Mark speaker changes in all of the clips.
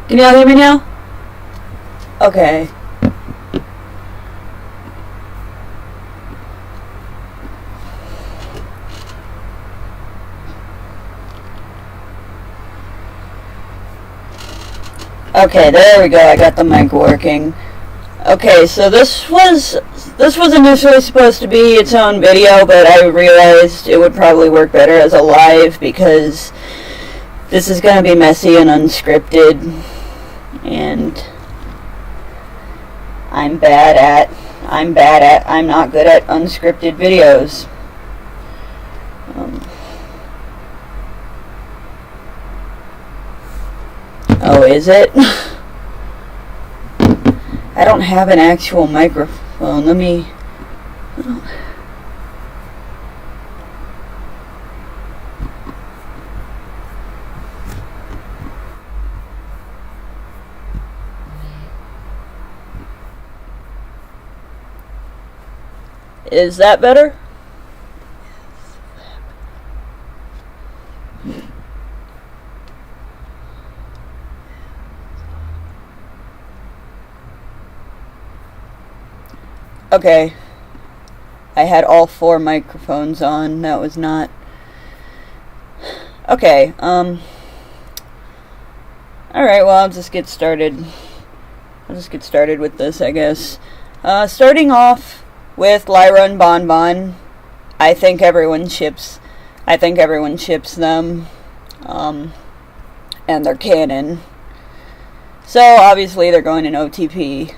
Speaker 1: Can y'all hear me now? Okay. Okay, there we go. I got the mic working. Okay, so this was initially supposed to be its own video, but I realized it would probably work better as a live because this is going to be messy and unscripted, and I'm not good at unscripted videos. Oh, is it? I don't have an actual microphone. Let me... Is that better? Okay. I had all 4 microphones on. That was not... Okay, alright, well, I'll just get started with this, I guess. Starting off with Lyra and Bon Bon. I think everyone ships them. And they're canon. So, obviously, they're going in OTP.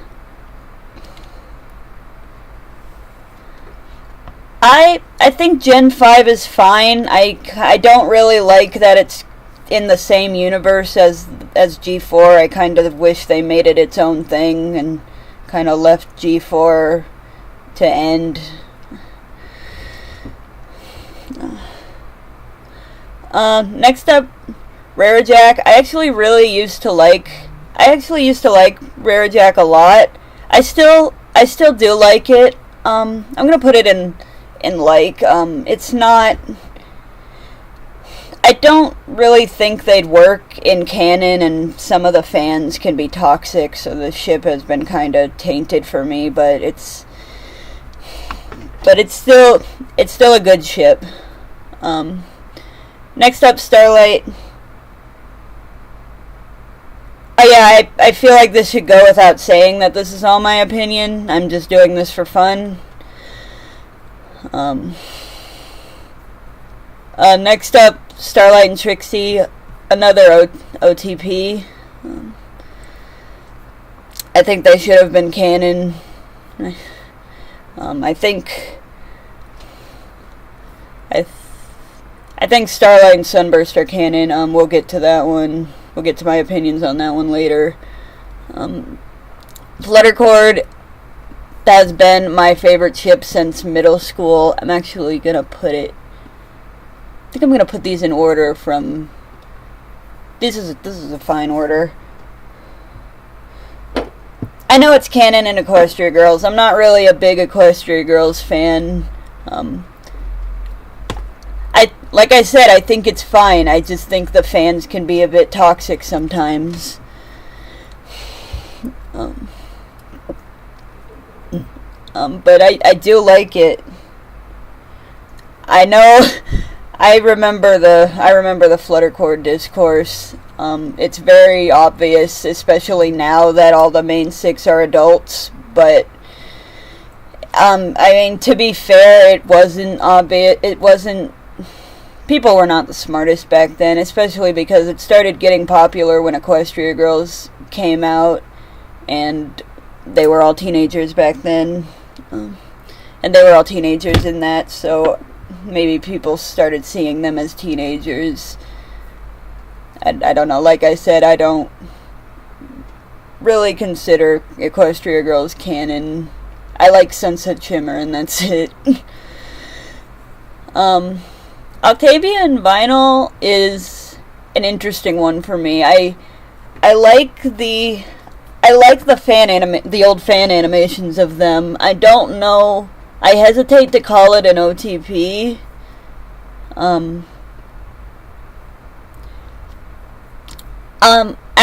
Speaker 1: I think Gen 5 is fine. I don't really like that it's in the same universe as G4. I kind of wish they made it its own thing and kind of left G4 to end. Next up, Rarajack. I actually used to like Rarajack a lot. I still do like it. I'm gonna put it in like, it's not... I don't really think they'd work in canon, and some of the fans can be toxic, so the ship has been kind of tainted for me, but it's still a good ship. Next up, Starlight. Oh yeah, I feel like this should go without saying that this is all my opinion. I'm just doing this for fun. Next up, Starlight and Trixie, another OTP. I think they should have been canon. I think Starlight and Sunburst are canon. We'll get to that one. We'll get to my opinions on that one later. Fluttercord has been my favorite ship since middle school. I'm actually gonna put it... I think I'm gonna put these in order from... This is a fine order. I know it's canon in Equestria Girls. I'm not really a big Equestria Girls fan. Like I said, I think it's fine. I just think the fans can be a bit toxic sometimes. But I do like it. I know. I remember the Fluttercord discourse. It's very obvious, especially now that all the main 6 are adults. But I mean, to be fair, it wasn't obvious. It wasn't. People were not the smartest back then, especially because it started getting popular when Equestria Girls came out, and they were all teenagers back then. And they were all teenagers in that, so maybe people started seeing them as teenagers. I don't know. Like I said, I don't really consider Equestria Girls canon. I like Sunset Shimmer, and that's it. Octavia and Vinyl is an interesting one for me. I like the old fan animations of them. I don't know. I hesitate to call it an OTP.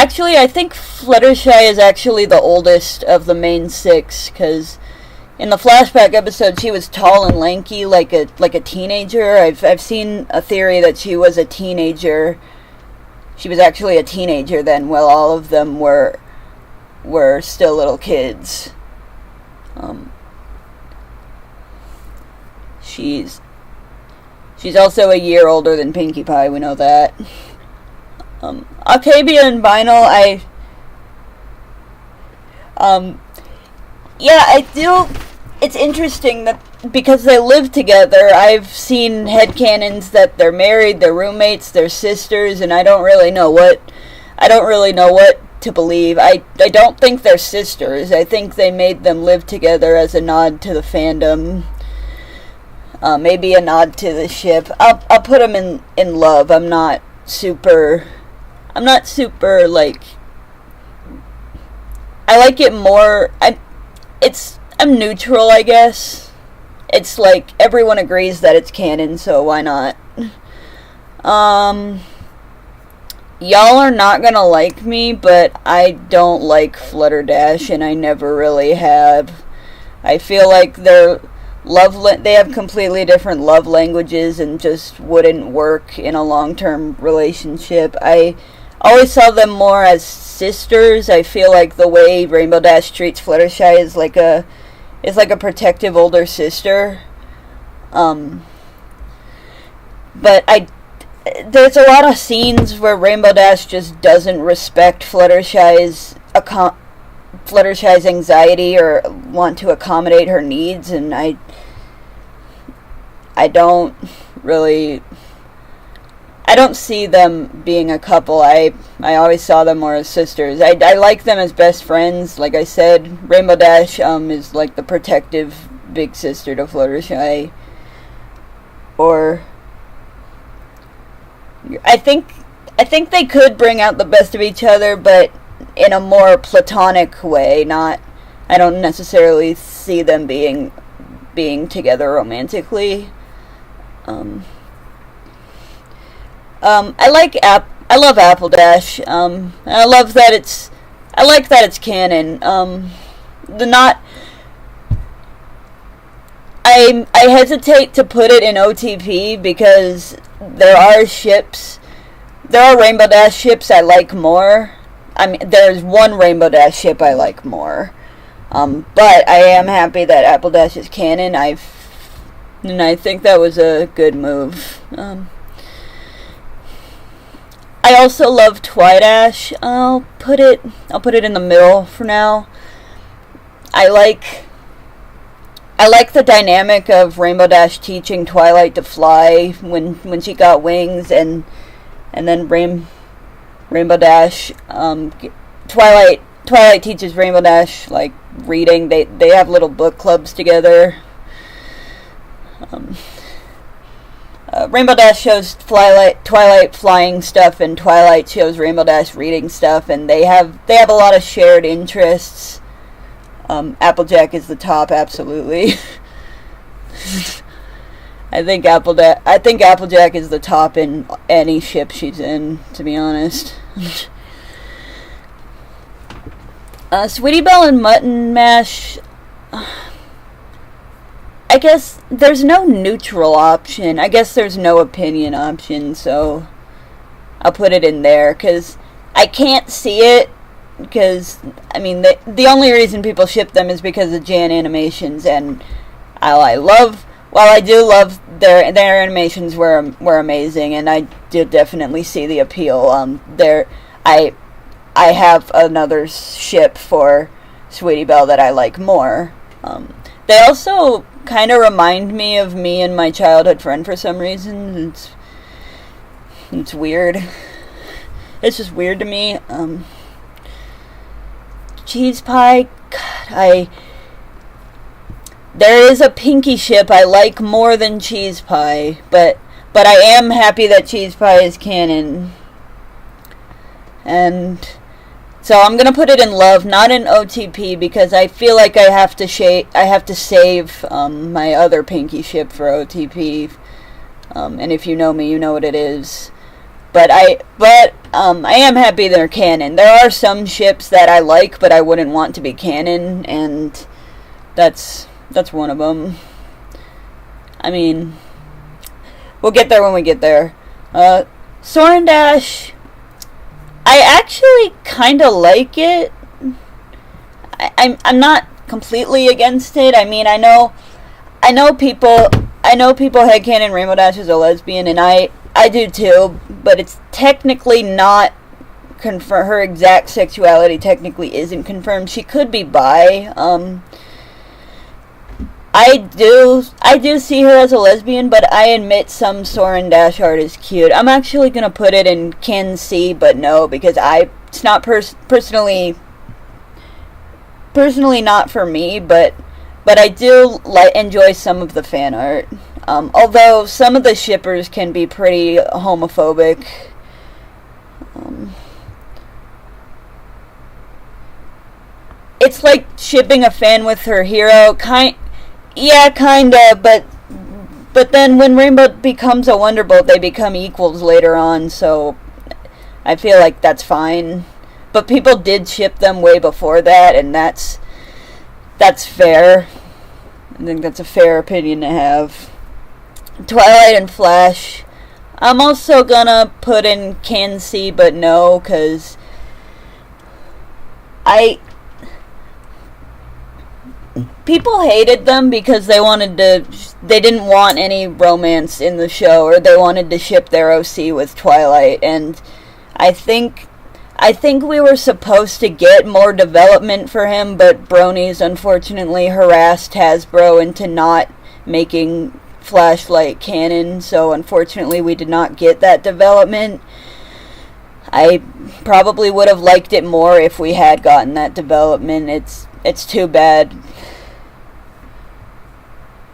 Speaker 1: Actually, I think Fluttershy is actually the oldest of the main six, because in the flashback episode, she was tall and lanky, like a teenager. I've seen a theory that she was a teenager. She was actually a teenager then, while all of them were still little kids. She's also a year older than Pinkie Pie. We know that. Octavia and Vinyl, yeah, I do. It's interesting that because they live together, I've seen headcanons that they're married, they're roommates, they're sisters, and I don't really know what to believe. I don't think they're sisters. I think they made them live together as a nod to the fandom. Maybe a nod to the ship. I'll put them in love. I'm not super like. I like it more. I'm neutral, I guess. It's like everyone agrees that it's canon, so why not? Y'all are not gonna like me, but I don't like Flutterdash, and I never really have. I feel like they have completely different love languages and just wouldn't work in a long-term relationship. I always saw them more as sisters. I feel like the way Rainbow Dash treats Fluttershy is like a protective older sister. But there's a lot of scenes where Rainbow Dash just doesn't respect Fluttershy's anxiety or want to accommodate her needs, and I don't see them being a couple. I always saw them more as sisters. I like them as best friends. Like I said, Rainbow Dash is like the protective big sister to Fluttershy. Or I think they could bring out the best of each other, but in a more platonic way. I don't necessarily see them being together romantically. I love Apple Dash. I like that it's canon. I hesitate to put it in OTP because there are Rainbow Dash ships I like more. I mean, there's one Rainbow Dash ship I like more. But I am happy that Apple Dash is canon. I think that was a good move. I also love Twidash. I'll put it in the middle for now. I like the dynamic of Rainbow Dash teaching Twilight to fly when she got wings, and then Rainbow Dash Twilight teaches Rainbow Dash like reading. They have little book clubs together. Rainbow Dash shows Twilight flying stuff, and Twilight shows Rainbow Dash reading stuff, and they have a lot of shared interests. Applejack is the top, absolutely. I think Applejack is the top in any ship she's in, to be honest. Sweetie Belle and Mutton Mash. I guess there's no neutral option. I guess there's no opinion option, so I'll put it in there, because I can't see it, because, I mean, the only reason people ship them is because of Jan Animations, and while I do love their animations were amazing, and I do definitely see the appeal. I have another ship for Sweetie Belle that I like more. They also kind of remind me of me and my childhood friend for some reason. It's weird. It's just weird to me. Cheese Pie, God, there is a Pinkie ship I like more than Cheese Pie, but I am happy that Cheese Pie is canon. And so I'm gonna put it in love, not in OTP, because I feel like I have to save my other Pinkie ship for OTP. And if you know me, you know what it is. But I am happy they're canon. There are some ships that I like, but I wouldn't want to be canon, and that's one of them. I mean, we'll get there when we get there. Soren Dash, I actually kind of like it. I'm not completely against it. I mean, I know people headcanon Rainbow Dash is a lesbian, and I do too, but it's technically not confirmed. Her exact sexuality technically isn't confirmed. She could be bi. I do see her as a lesbian, but I admit some Soren Dash art is cute. I'm actually gonna put it in can see but no, because it's not personally not for me, but I do enjoy some of the fan art. Although some of the shippers can be pretty homophobic. It's like shipping a fan with her hero, kinda, but then when Rainbow becomes a Wonderbolt, they become equals later on, so I feel like that's fine. But people did ship them way before that, and that's fair. I think that's a fair opinion to have. Twilight and Flash, I'm also gonna put in can see but no, because people hated them because they didn't want any romance in the show, or they wanted to ship their OC with Twilight, and I think we were supposed to get more development for him, but Bronies unfortunately harassed Hasbro into not making Flashlight canon, so unfortunately we did not get that development. I probably would have liked it more if we had gotten that development. It's too bad.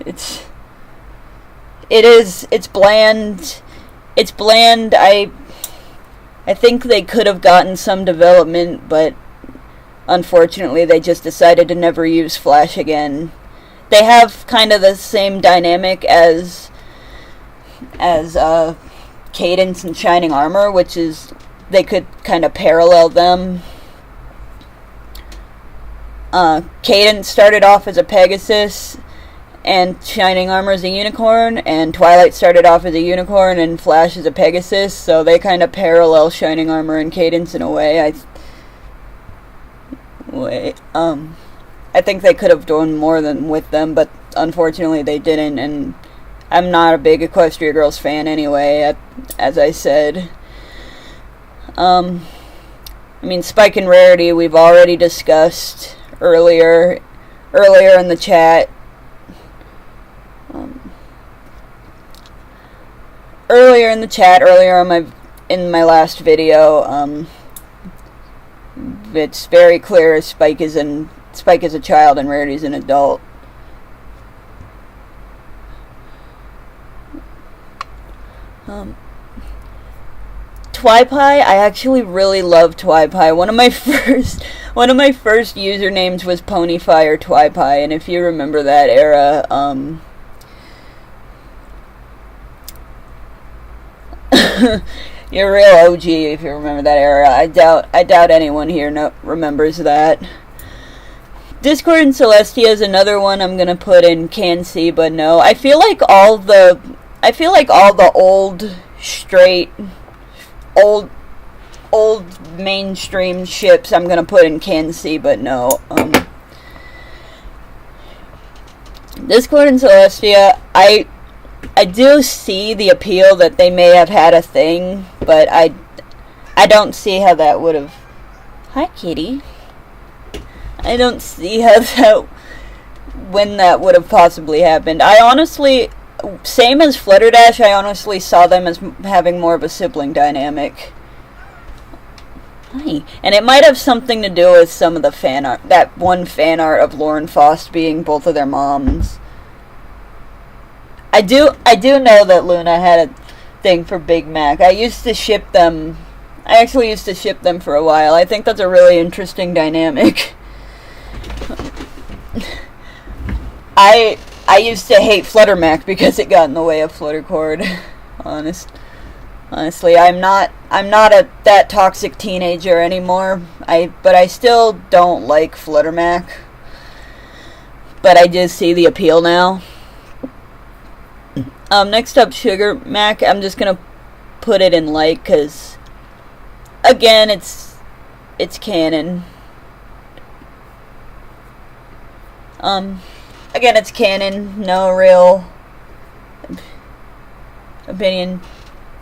Speaker 1: It's bland. It's bland. I think they could have gotten some development, but unfortunately they just decided to never use Flash again. They have kind of the same dynamic as Cadence and Shining Armor, which is they could kind of parallel them. Cadence started off as a Pegasus, and Shining Armor is a unicorn, and Twilight started off as a unicorn, and Flash is a Pegasus, so they kind of parallel Shining Armor and Cadence in a way. I think they could have done more than with them, but unfortunately they didn't, and I'm not a big Equestria Girls fan anyway, as I said. I mean, Spike and Rarity we've already discussed earlier in the chat. Earlier in my last video, it's very clear Spike is a child and Rarity is an adult. Twypie, I actually really love Twypie. One of my first usernames was Ponypie or Twypie, and if you remember that era, you're a real OG if you remember that era. I doubt anyone here remembers that. Discord and Celestia is another one I'm gonna put in can see but no. I feel like all the old mainstream ships I'm gonna put in can see but no. Discord and Celestia, I do see the appeal that they may have had a thing, but I don't see how that would have. Hi, kitty. I don't see when that would have possibly happened. I honestly, same as Flutterdash, I honestly saw them as having more of a sibling dynamic. Hi. And it might have something to do with some of the fan art, that one fan art of Lauren Faust being both of their moms. I do know that Luna had a thing for Big Mac. I actually used to ship them for a while. I think that's a really interesting dynamic. I used to hate Fluttermac because it got in the way of Fluttercord. Honest. Honestly, I'm not that toxic teenager anymore. But I still don't like Fluttermac. But I just see the appeal now. Next up, Sugar Mac. I'm just gonna put it in like, cause again, it's canon. Again, it's canon. No real opinion.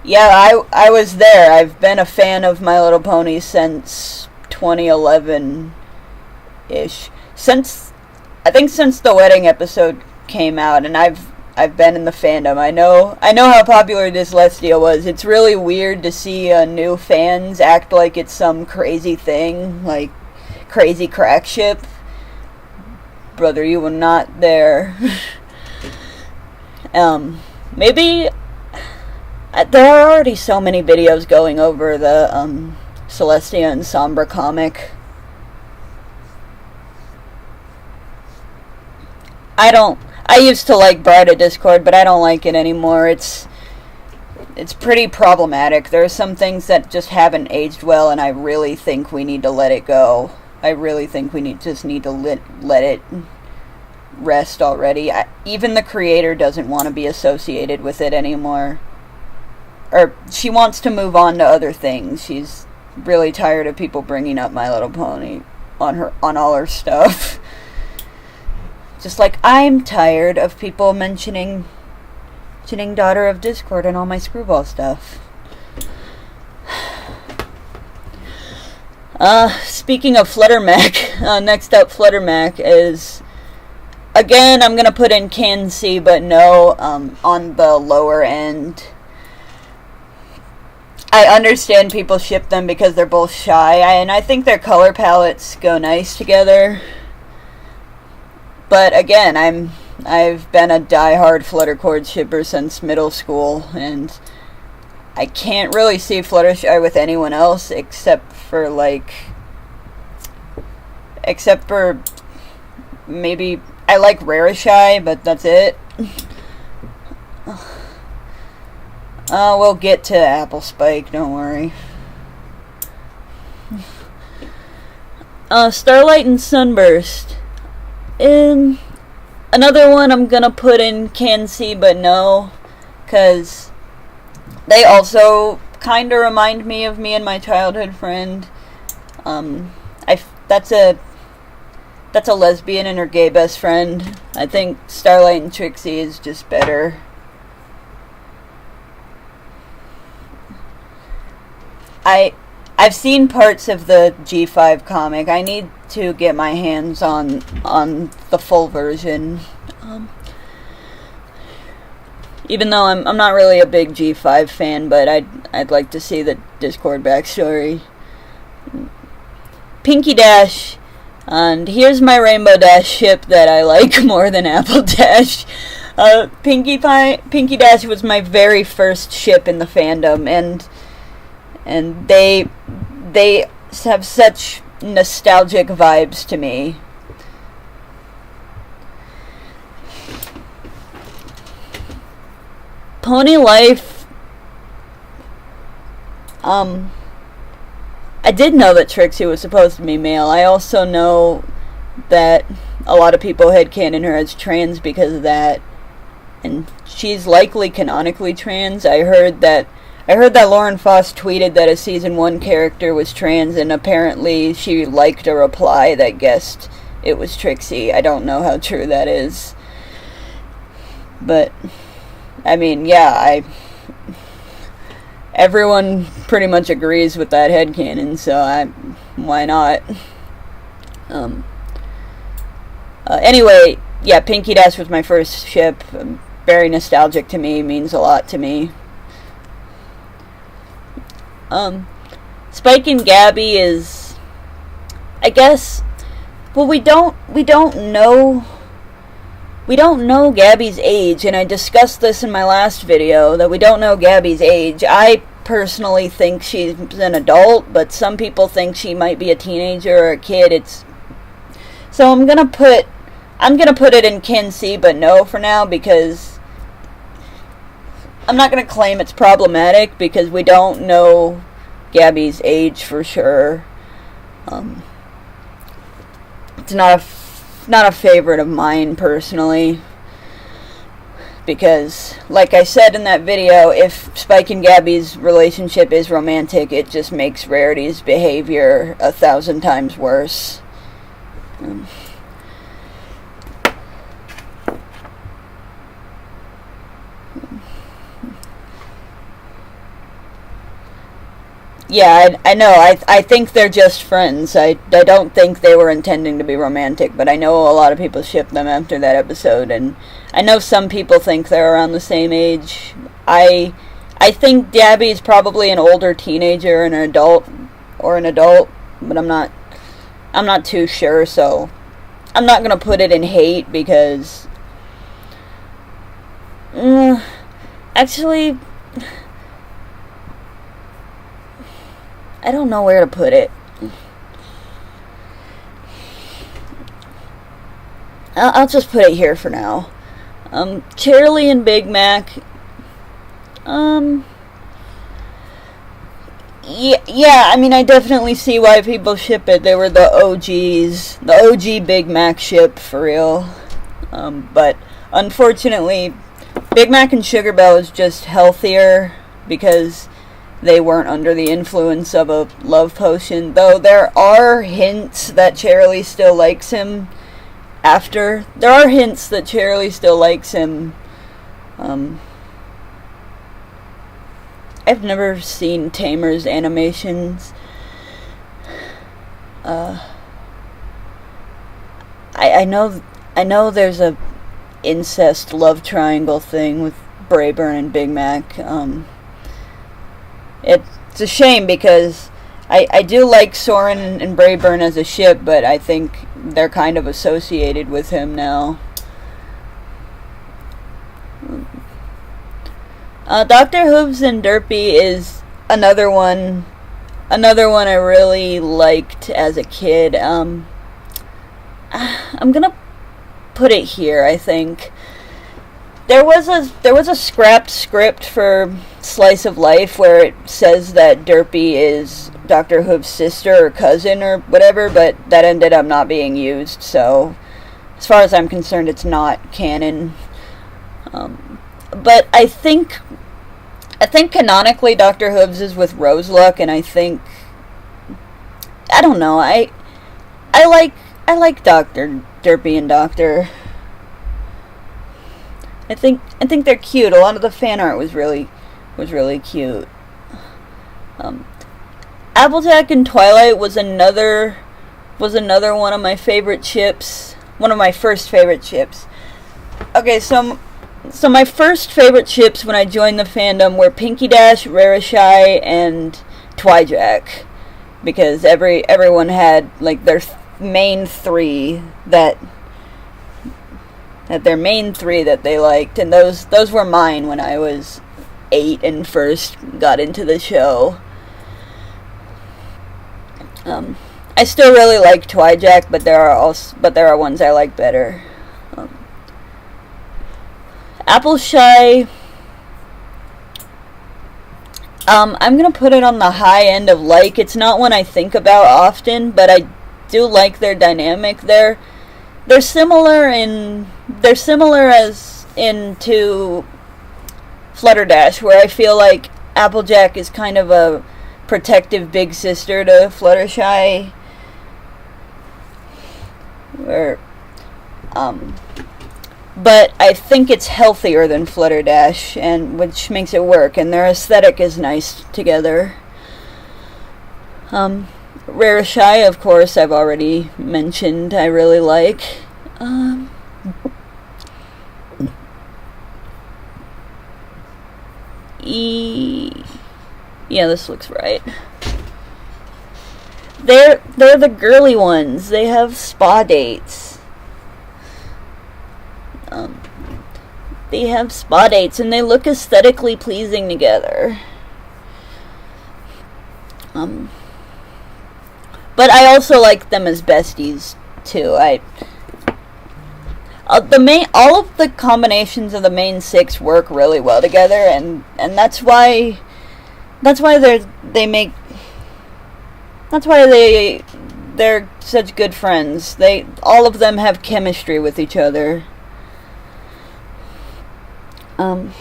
Speaker 1: Yeah, I was there. I've been a fan of My Little Pony since 2011-ish. I think since the wedding episode came out, and I've been in the fandom. I know how popular Dyslexia was. It's really weird to see new fans act like it's some crazy thing, like crazy crack ship. Brother, you were not there. Maybe there are already so many videos going over the Celestia and Sombra comic. I used to like Bride of Discord, but I don't like it anymore. It's pretty problematic. There are some things that just haven't aged well, and I really think we need to let it go. I really think we need to let it rest already. Even the creator doesn't want to be associated with it anymore. Or she wants to move on to other things. She's really tired of people bringing up My Little Pony on all her stuff. Just like I'm tired of people mentioning Daughter of Discord and all my Screwball stuff. Speaking of Fluttermac, next up Fluttermac is, again, I'm gonna put in can see but no, on the lower end. I understand people ship them because they're both shy, and I think their color palettes go nice together. But again, I've been a die-hard Fluttercord shipper since middle school, and I can't really see Fluttershy with anyone else except for maybe I like Rarishy, but that's it. We'll get to Apple Spike, don't worry. Starlight and Sunburst. Another one I'm gonna put in can see but no, because they also kind of remind me of me and my childhood friend. That's a lesbian and her gay best friend. I think Starlight and Trixie is just better. I've seen parts of the G5 comic. I need to get my hands on the full version. Even though I'm not really a big G5 fan, but I'd like to see the Discord backstory. Pinky Dash, and here's my Rainbow Dash ship that I like more than Apple Dash. Pinky Dash was my very first ship in the fandom, and they have such nostalgic vibes to me. Pony Life, I did know that Trixie was supposed to be male. I also know that a lot of people headcanon her as trans because of that, and she's likely canonically trans. I heard that Lauren Foss tweeted that a Season 1 character was trans, and apparently she liked a reply that guessed it was Trixie. I don't know how true that is. But, I mean, yeah, everyone pretty much agrees with that headcanon, so why not? Anyway, yeah, Pinky Dash was my first ship. Very nostalgic to me, means a lot to me. Spike and Gabby is, I guess, well, we don't know Gabby's age, and I discussed this in my last video, that we don't know Gabby's age. I personally think she's an adult, but some people think she might be a teenager or a kid. So I'm gonna put it in can see but no for now, because I'm not going to claim it's problematic because we don't know Gabby's age for sure. It's not a favorite of mine personally, because like I said in that video, if Spike and Gabby's relationship is romantic, it just makes Rarity's behavior 1,000 times worse. Yeah, I know. I think they're just friends. I don't think they were intending to be romantic, but I know a lot of people ship them after that episode, and I know some people think they're around the same age. I think Gabby is probably an older teenager and an adult, but I'm not too sure, so I'm not gonna put it in hate because actually I don't know where to put it. I'll just put it here for now. Cheerilee and Big Mac. Yeah, I mean, I definitely see why people ship it. They were the OGs, the OG Big Mac ship, for real. But unfortunately, Big Mac and Sugar Belle is just healthier because they weren't under the influence of a love potion. Though there are hints that Cheerilee still likes him after. There are hints that Cheerilee still likes him. I've never seen Tamer's animations. I know there's a incest love triangle thing with Brayburn and Big Mac. It's a shame because I do like Soren and Brayburn as a ship, but I think they're kind of associated with him now. Dr. Hooves and Derpy is another one I really liked as a kid. I'm gonna put it here, I think. There was a scrapped script for Slice of Life where it says that Derpy is Dr. Hooves' sister or cousin or whatever, but that ended up not being used, so as far as I'm concerned, it's not canon. But I think canonically Dr. Hooves is with Roseluck, and I don't know, I like Dr. Derpy and Doctor. I think they're cute. A lot of the fan art was really cute. Applejack and Twilight was another one of my favorite ships. One of my first favorite ships. Okay, so my first favorite ships when I joined the fandom were Pinky Dash, Rarishai, and Twijack, because everyone had like their main three that they liked, and those were mine when I was 8 and first got into the show. I still really like Twijack, but there are ones I like better. Appleshy, I'm gonna put it on the high end of like. It's not one I think about often, but I do like their dynamic. They're similar as into Flutterdash, where I feel like Applejack is kind of a protective big sister to Fluttershy, but I think it's healthier than Flutterdash, and which makes it work, and their aesthetic is nice together. Rarishai, of course, I've already mentioned I really like. Yeah, this looks right. They're the girly ones. They have spa dates. They have spa dates, and they look aesthetically pleasing together. But I also like them as besties too. all of the combinations of the main six work really well together, and that's why they're such good friends. All of them have chemistry with each other. Luna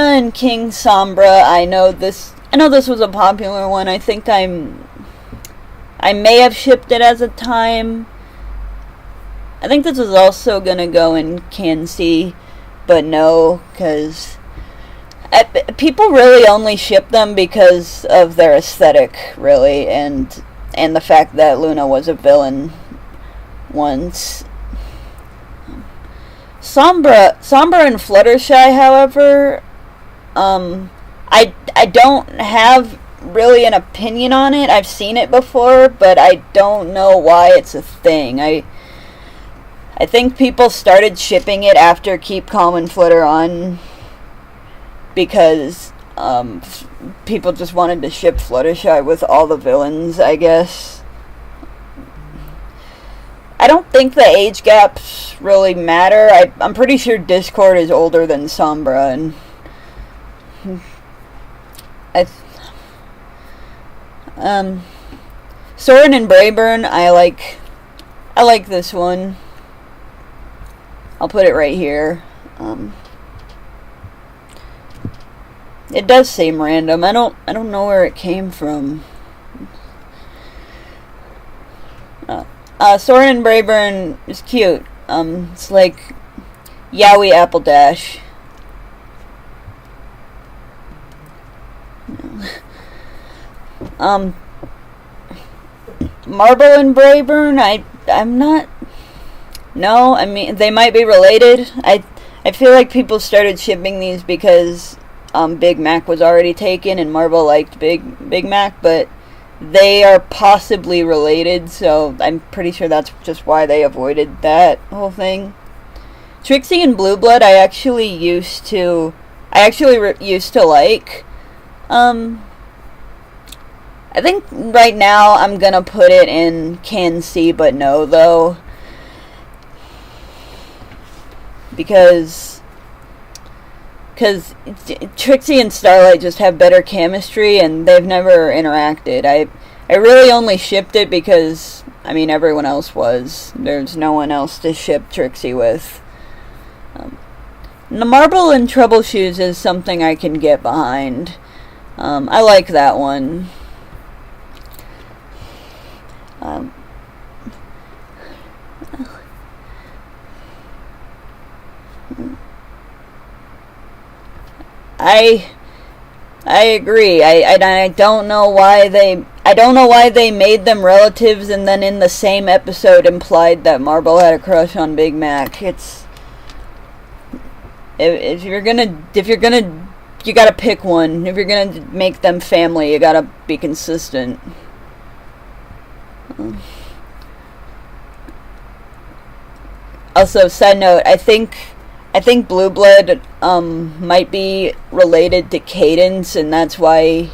Speaker 1: and King Sombra. I know this was a popular one. I think I may have shipped it as a time. I think this was also gonna go in Can-C, but no, because people really only ship them because of their aesthetic, really, and the fact that Luna was a villain once. Sombra and Fluttershy, however, I don't have really an opinion on it. I've seen it before, but I don't know why it's a thing. I think people started shipping it after Keep Calm and Flutter On because people just wanted to ship Fluttershy with all the villains, I guess. I don't think the age gaps really matter. I'm pretty sure Discord is older than Sombra, and Soren and Brayburn, I like this one. I'll put it right here. It does seem random. I don't know where it came from. Soren and Brayburn is cute. It's like Yowie Apple Dash. Marble and Brayburn, I'm not. No, I mean they might be related. I feel like people started shipping these because Big Mac was already taken and Marble liked Big Mac, but they are possibly related, so I'm pretty sure that's just why they avoided that whole thing. Trixie and Blue Blood, I actually used to like. I think right now I'm gonna put it in Can-C, but no, though, because Trixie and Starlight just have better chemistry, and they've never interacted. I really only shipped it because, I mean, everyone else was. There's no one else to ship Trixie with. The Marble and Troubleshoes is something I can get behind. I like that one. I agree. I don't know why they made them relatives and then in the same episode implied that Marble had a crush on Big Mac. It's if you're gonna you gotta pick one. If you're gonna make them family, you gotta be consistent. Also, side note, I think Blue Blood might be related to Cadance, and that's why.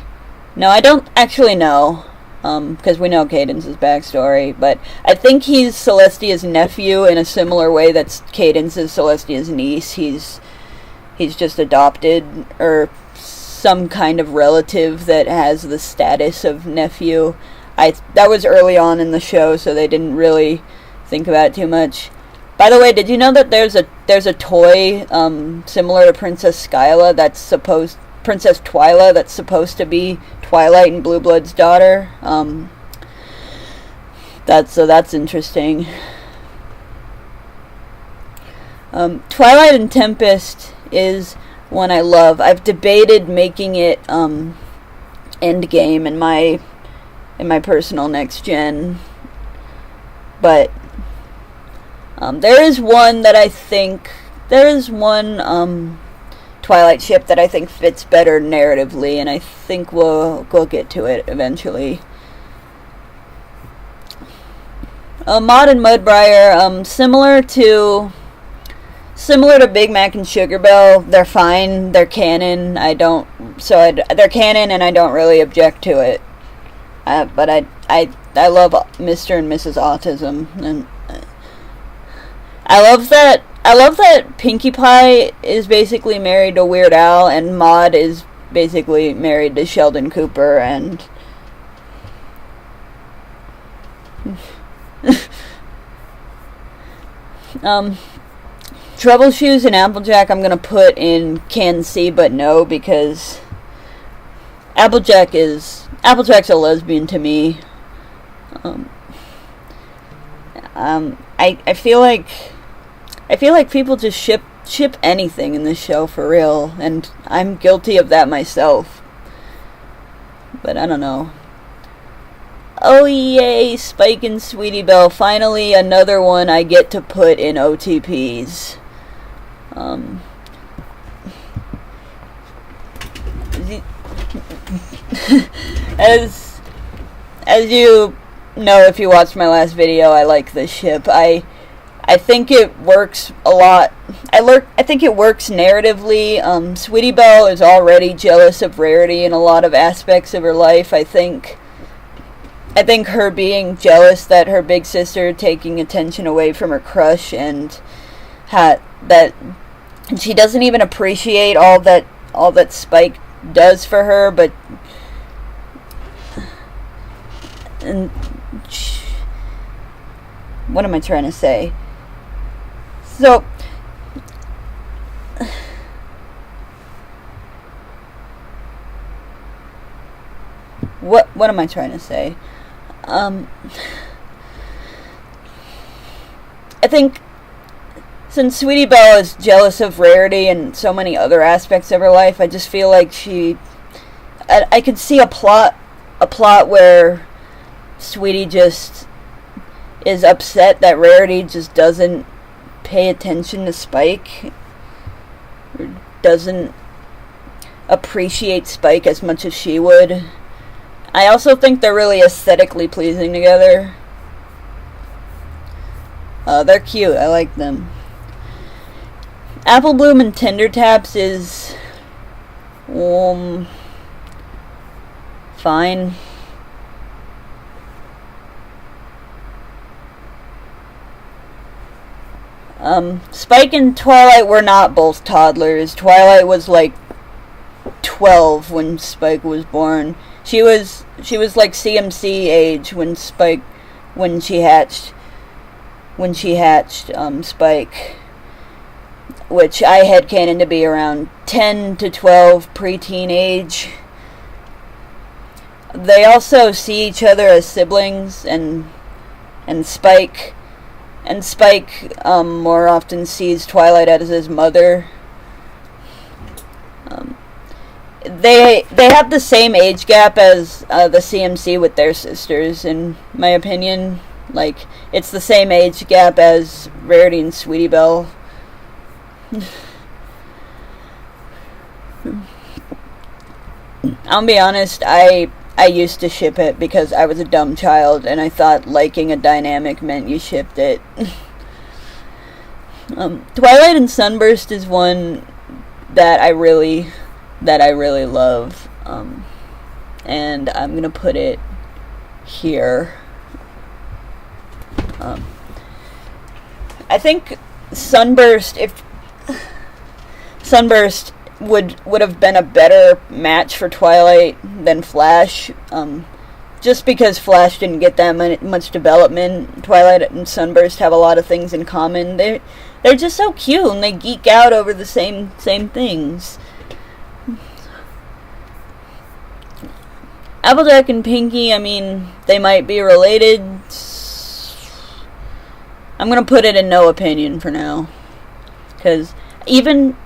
Speaker 1: No, I don't actually know, because we know Cadance's backstory, but I think he's Celestia's nephew in a similar way that Cadance is Celestia's niece. He's just adopted, or some kind of relative that has the status of nephew. That was early on in the show, so they didn't really think about it too much. By the way, did you know that there's a toy similar to Princess Twyla that's supposed to be Twilight and Blue Blood's daughter? That's interesting. Twilight and Tempest is one I love. I've debated making it endgame in my personal next gen, but there is one Twilight ship that I think fits better narratively, and I think we'll get to it eventually. Maud and Mudbriar, similar to Big Mac and Sugar Belle. They're fine. They're canon. They're canon, and I don't really object to it. But I love Mr. and Mrs. Autism, and I love that Pinkie Pie is basically married to Weird Al, and Maude is basically married to Sheldon Cooper, and Trouble Shoes and Applejack I'm gonna put in can see but no, because Applejack's a lesbian to me. I feel like people just ship anything in this show for real, and I'm guilty of that myself. But I don't know. Oh yay, Spike and Sweetie Belle. Finally another one I get to put in OTPs. As you know, if you watched my last video, I like this ship. I think it works a lot. I think it works narratively. Sweetie Belle is already jealous of Rarity in a lot of aspects of her life. I think her being jealous that her big sister taking attention away from her crush, and that she doesn't even appreciate all that Spike does for her, but and what am I trying to say? So what am I trying to say? I think since Sweetie Belle is jealous of Rarity and so many other aspects of her life, I just feel like I could see a plot where Sweetie just is upset that Rarity just doesn't pay attention to Spike, or doesn't appreciate Spike as much as she would. I also think they're really aesthetically pleasing together. They're cute. I like them. Apple Bloom and Tinder Taps is fine. Spike and Twilight were not both toddlers. Twilight was like 12 when Spike was born. She was like CMC age when she hatched Spike, which I headcanon to be around 10 to 12 preteen age. They also see each other as siblings, and Spike more often sees Twilight as his mother. They have the same age gap as the CMC with their sisters, in my opinion. Like, it's the same age gap as Rarity and Sweetie Belle. I'll be honest, I used to ship it because I was a dumb child and I thought liking a dynamic meant you shipped it. Twilight and Sunburst is one that I really love, and I'm gonna put it here. I think Sunburst would have been a better match for Twilight than Flash, just because Flash didn't get that much development. Twilight and Sunburst have a lot of things in common. They're just so cute, and they geek out over the same things. Applejack and Pinkie, I mean, they might be related. I'm gonna put it in no opinion for now, because even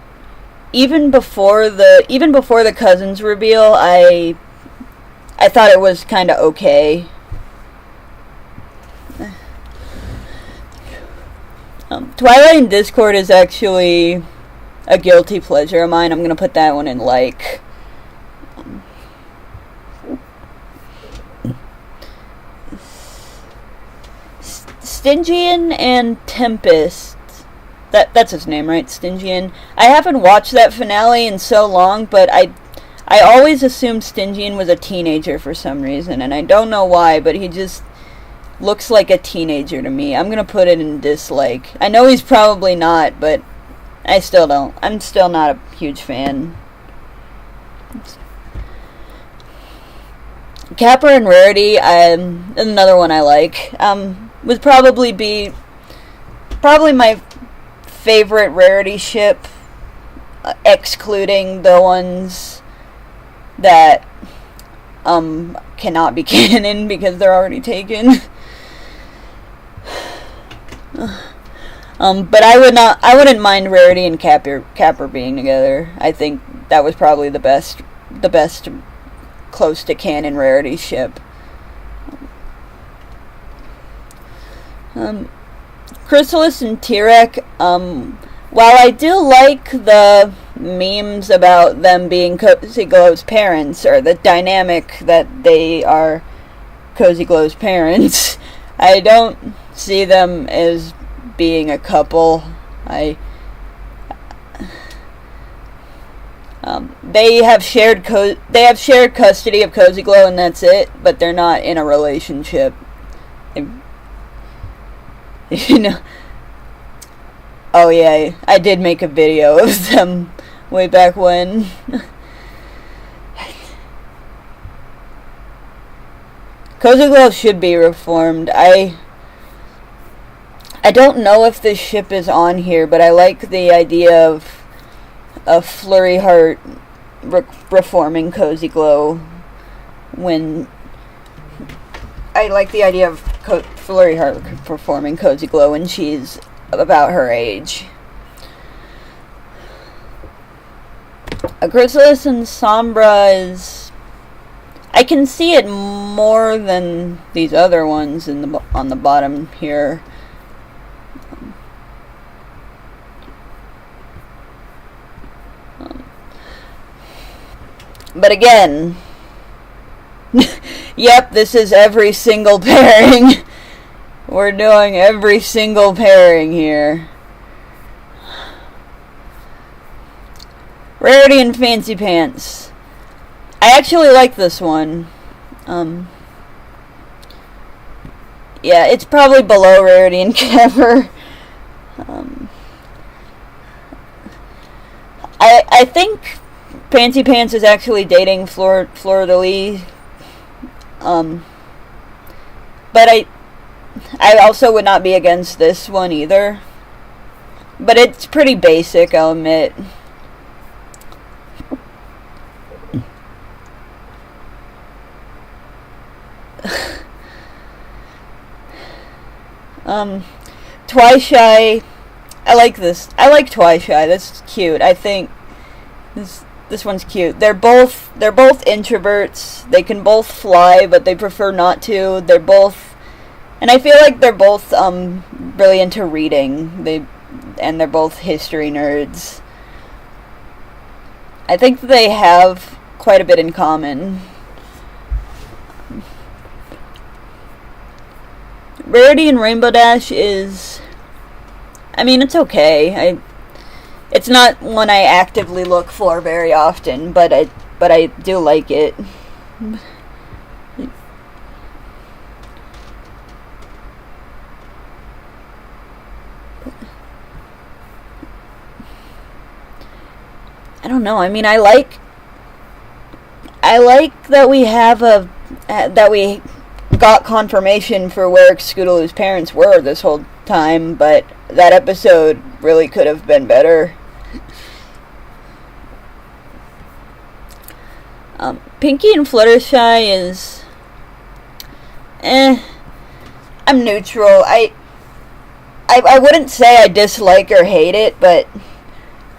Speaker 1: before the cousins reveal, I thought it was kind of okay. Twilight and Discord is actually a guilty pleasure of mine. I'm gonna put that one in like. Stygian and Tempest. That's his name, right? Stygian. I haven't watched that finale in so long, but I always assumed Stygian was a teenager for some reason, and I don't know why, but looks like a teenager to me. I'm gonna put it in dislike. I know he's probably not, but I still don't. I'm still not a huge fan. Capper and Rarity, another one I like. Would probably be my favorite Rarity ship, excluding the ones that cannot be canon because they're already taken. But I wouldn't mind Rarity and Capper being together. I think that was probably the best close to canon Rarity ship. Chrysalis and Tirek, while I do like the memes about them being Cozy Glow's parents, or the dynamic that they are Cozy Glow's parents, I don't see them as being a couple. They have shared custody of Cozy Glow, and that's it. But they're not in a relationship. You know. Oh yeah, I did make a video of them way back when. Cozy Glow should be reformed. I don't know if this ship is on here, but I like the idea of Flurry Heart reforming Cozy Glow. I like the idea of Flurry Heart reforming Cozy Glow when she's about her age. Chrysalis and Sombra is... I can see it more than these other ones on the bottom here. But again, yep, this is every single pairing. We're doing every single pairing here. Rarity and Fancy Pants. I actually like this one. Yeah, it's probably below Rarity and Capper. I think Fancy Pants is actually dating Fleur de Lis. But I also would not be against this one either. But it's pretty basic, I'll admit. Twi-Shy. I like this. I like Twi-Shy. That's cute. I think this one's cute. They're both introverts. They can both fly, but they prefer not to. They're both, and I feel like they're both really into reading. They're both history nerds. I think they have quite a bit in common. Rarity and Rainbow Dash is, I mean, it's okay. It's not one I actively look for very often, but I do like it. I don't know. I mean, I like that we have that we got confirmation for where Scootaloo's parents were this whole time, but that episode really could have been better. Pinky and Fluttershy is... I'm neutral. I wouldn't say I dislike or hate it, but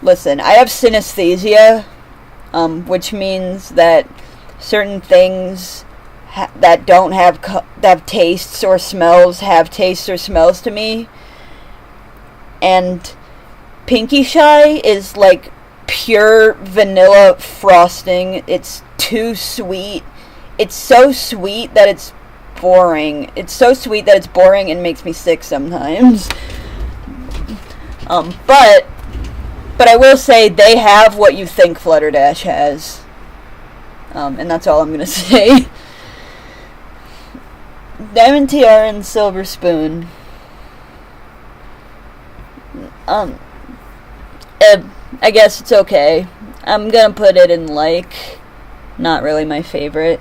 Speaker 1: listen, I have synesthesia, which means that certain things that don't have tastes or smells have tastes or smells to me. And Pinky Shy is like pure vanilla frosting. It's too sweet. It's so sweet that it's boring. It's so sweet that it's boring and makes me sick sometimes. But I will say they have what you think Flutterdash has. And that's all I'm gonna say. Diamond Tiara and Silver Spoon. I guess it's okay. I'm gonna put it in like. Not really my favorite.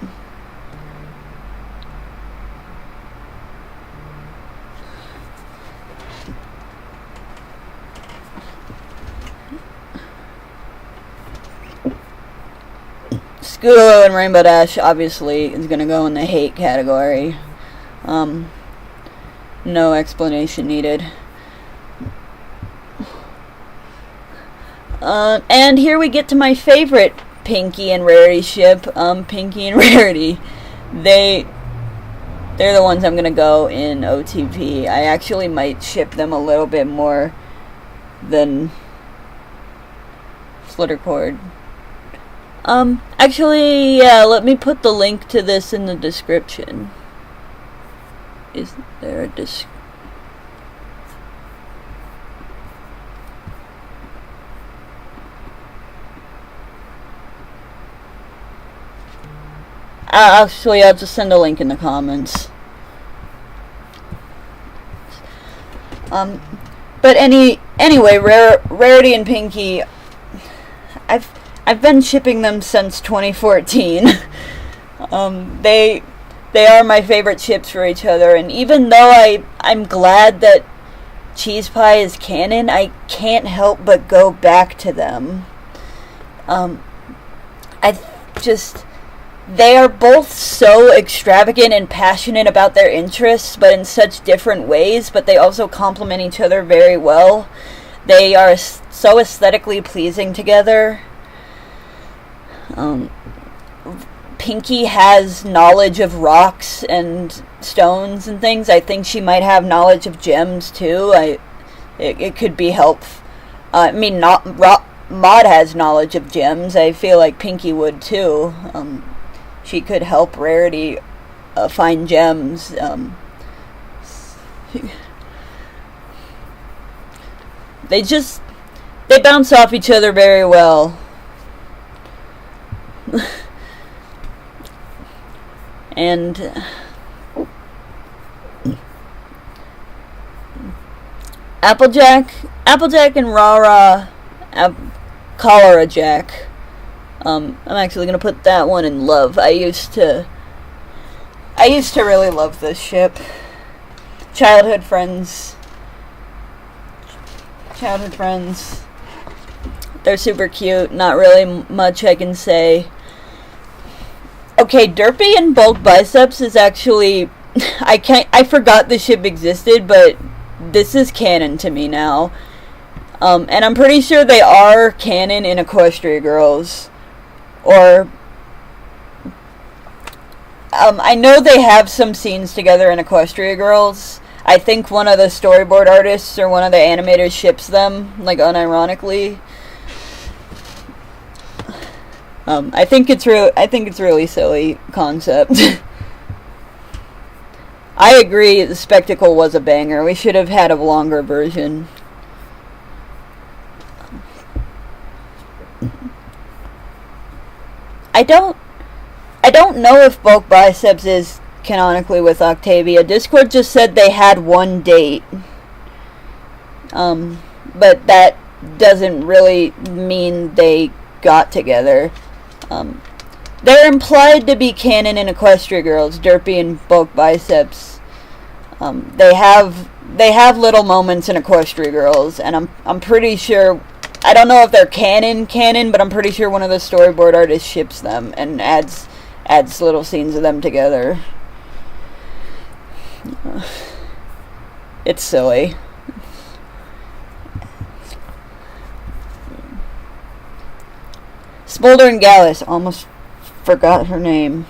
Speaker 1: Scootaloo and Rainbow Dash obviously is gonna go in the hate category. No explanation needed. And here we get to my favorite Pinky and Rarity ship. Pinky and Rarity. They're the ones I'm gonna go in OTP. I actually might ship them a little bit more than Fluttercord. Actually, yeah, let me put the link to this in the description. Is there a actually, I'll just send a link in the comments. But anyway, Rarity and Pinky, I've been shipping them since 2014. They are my favorite ships for each other, and even though I'm glad that Cheese Pie is canon, I can't help but go back to them. They are both so extravagant and passionate about their interests, but in such different ways, but they also complement each other very well. They are so aesthetically pleasing together. Pinky has knowledge of rocks and stones and things. I think she might have knowledge of gems too. It could be helpful. Maud has knowledge of gems. I feel like Pinky would too. She could help Rarity find gems. They bounce off each other very well. And Applejack and Rara, Cholera Jack. I'm actually gonna put that one in love. I used to really love this ship. Childhood friends. They're super cute. Not really much I can say. Okay, Derpy and Bulk Biceps is actually... I forgot the ship existed, but this is canon to me now. And I'm pretty sure they are canon in Equestria Girls. Or... I know they have some scenes together in Equestria Girls. I think one of the storyboard artists or one of the animators ships them, like, unironically. I think it's really silly concept. I agree, the Spectacle was a banger. We should have had a longer version. I don't know if Bulk Biceps is canonically with Octavia. Discord just said they had one date. But that doesn't really mean they got together. They're implied to be canon in Equestria Girls, Derpy and Bulk Biceps. They have little moments in Equestria Girls, and I'm pretty sure, I don't know if they're canon, but I'm pretty sure one of the storyboard artists ships them and adds little scenes of them together. It's silly. Smolder and Gallus, almost forgot her name.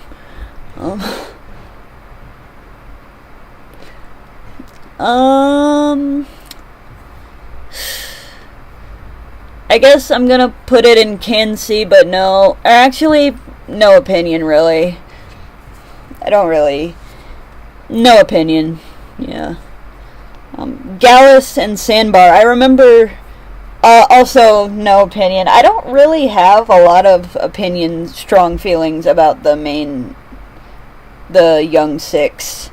Speaker 1: I guess I'm gonna put it in Can See, but no. Or actually, no opinion, really. No opinion. Yeah. Gallus and Sandbar. I remember... also, no opinion. I don't really have a lot of strong feelings about the young six.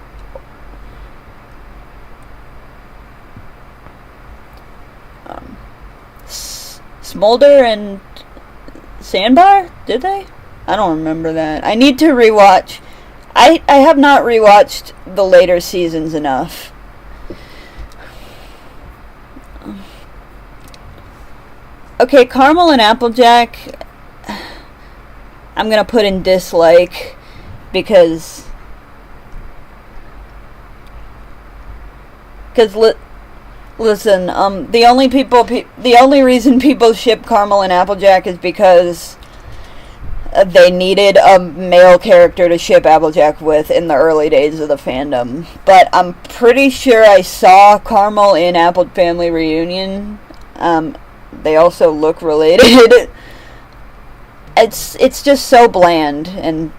Speaker 1: Smolder and Sandbar? Did they? I don't remember that. I need to rewatch. I have not rewatched the later seasons enough. Okay, Caramel and Applejack, I'm gonna put in dislike because listen, the only reason people ship Caramel and Applejack is because they needed a male character to ship Applejack with in the early days of the fandom. But I'm pretty sure I saw Caramel in Apple Family Reunion. They also look related. It's just so bland, and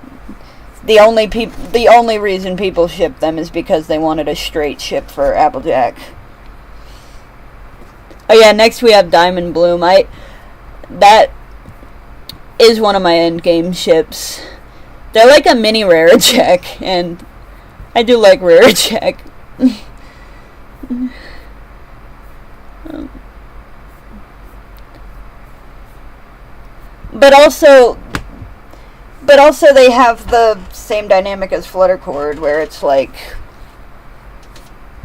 Speaker 1: the only reason people ship them is because they wanted a straight ship for Applejack. Oh yeah, next we have Diamond Bloom. That is one of my endgame ships. They're like a mini Rarejack, and I do like Rarejack. But also they have the same dynamic as Fluttercord, where it's like,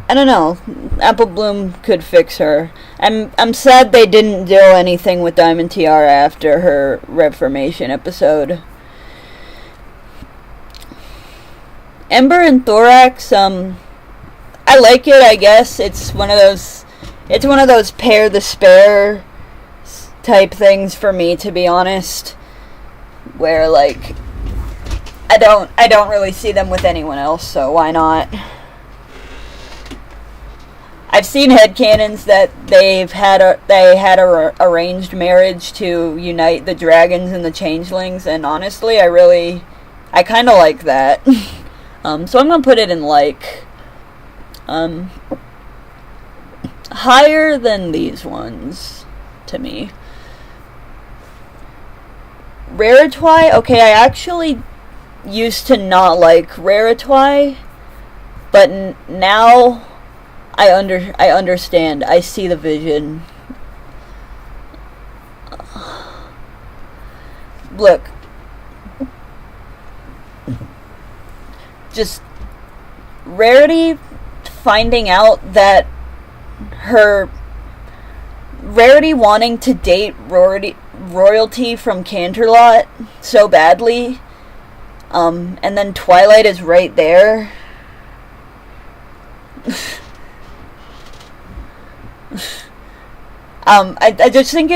Speaker 1: I don't know, Apple Bloom could fix her. I'm sad they didn't do anything with Diamond Tiara after her Reformation episode. Ember and Thorax, I like it, I guess. It's one of those pair the spare type things for me, to be honest, where like I don't really see them with anyone else, so why not? I've seen headcanons that they had a arranged marriage to unite the dragons and the changelings, and honestly, I kind of like that. So I'm gonna put it in like higher than these ones to me. Raritwi, okay, I actually used to not like Raritwi, but now I understand. I see the vision. Look. Just Rarity finding out that Rarity wanting to date Royalty from Canterlot so badly, and then Twilight is right there. I just think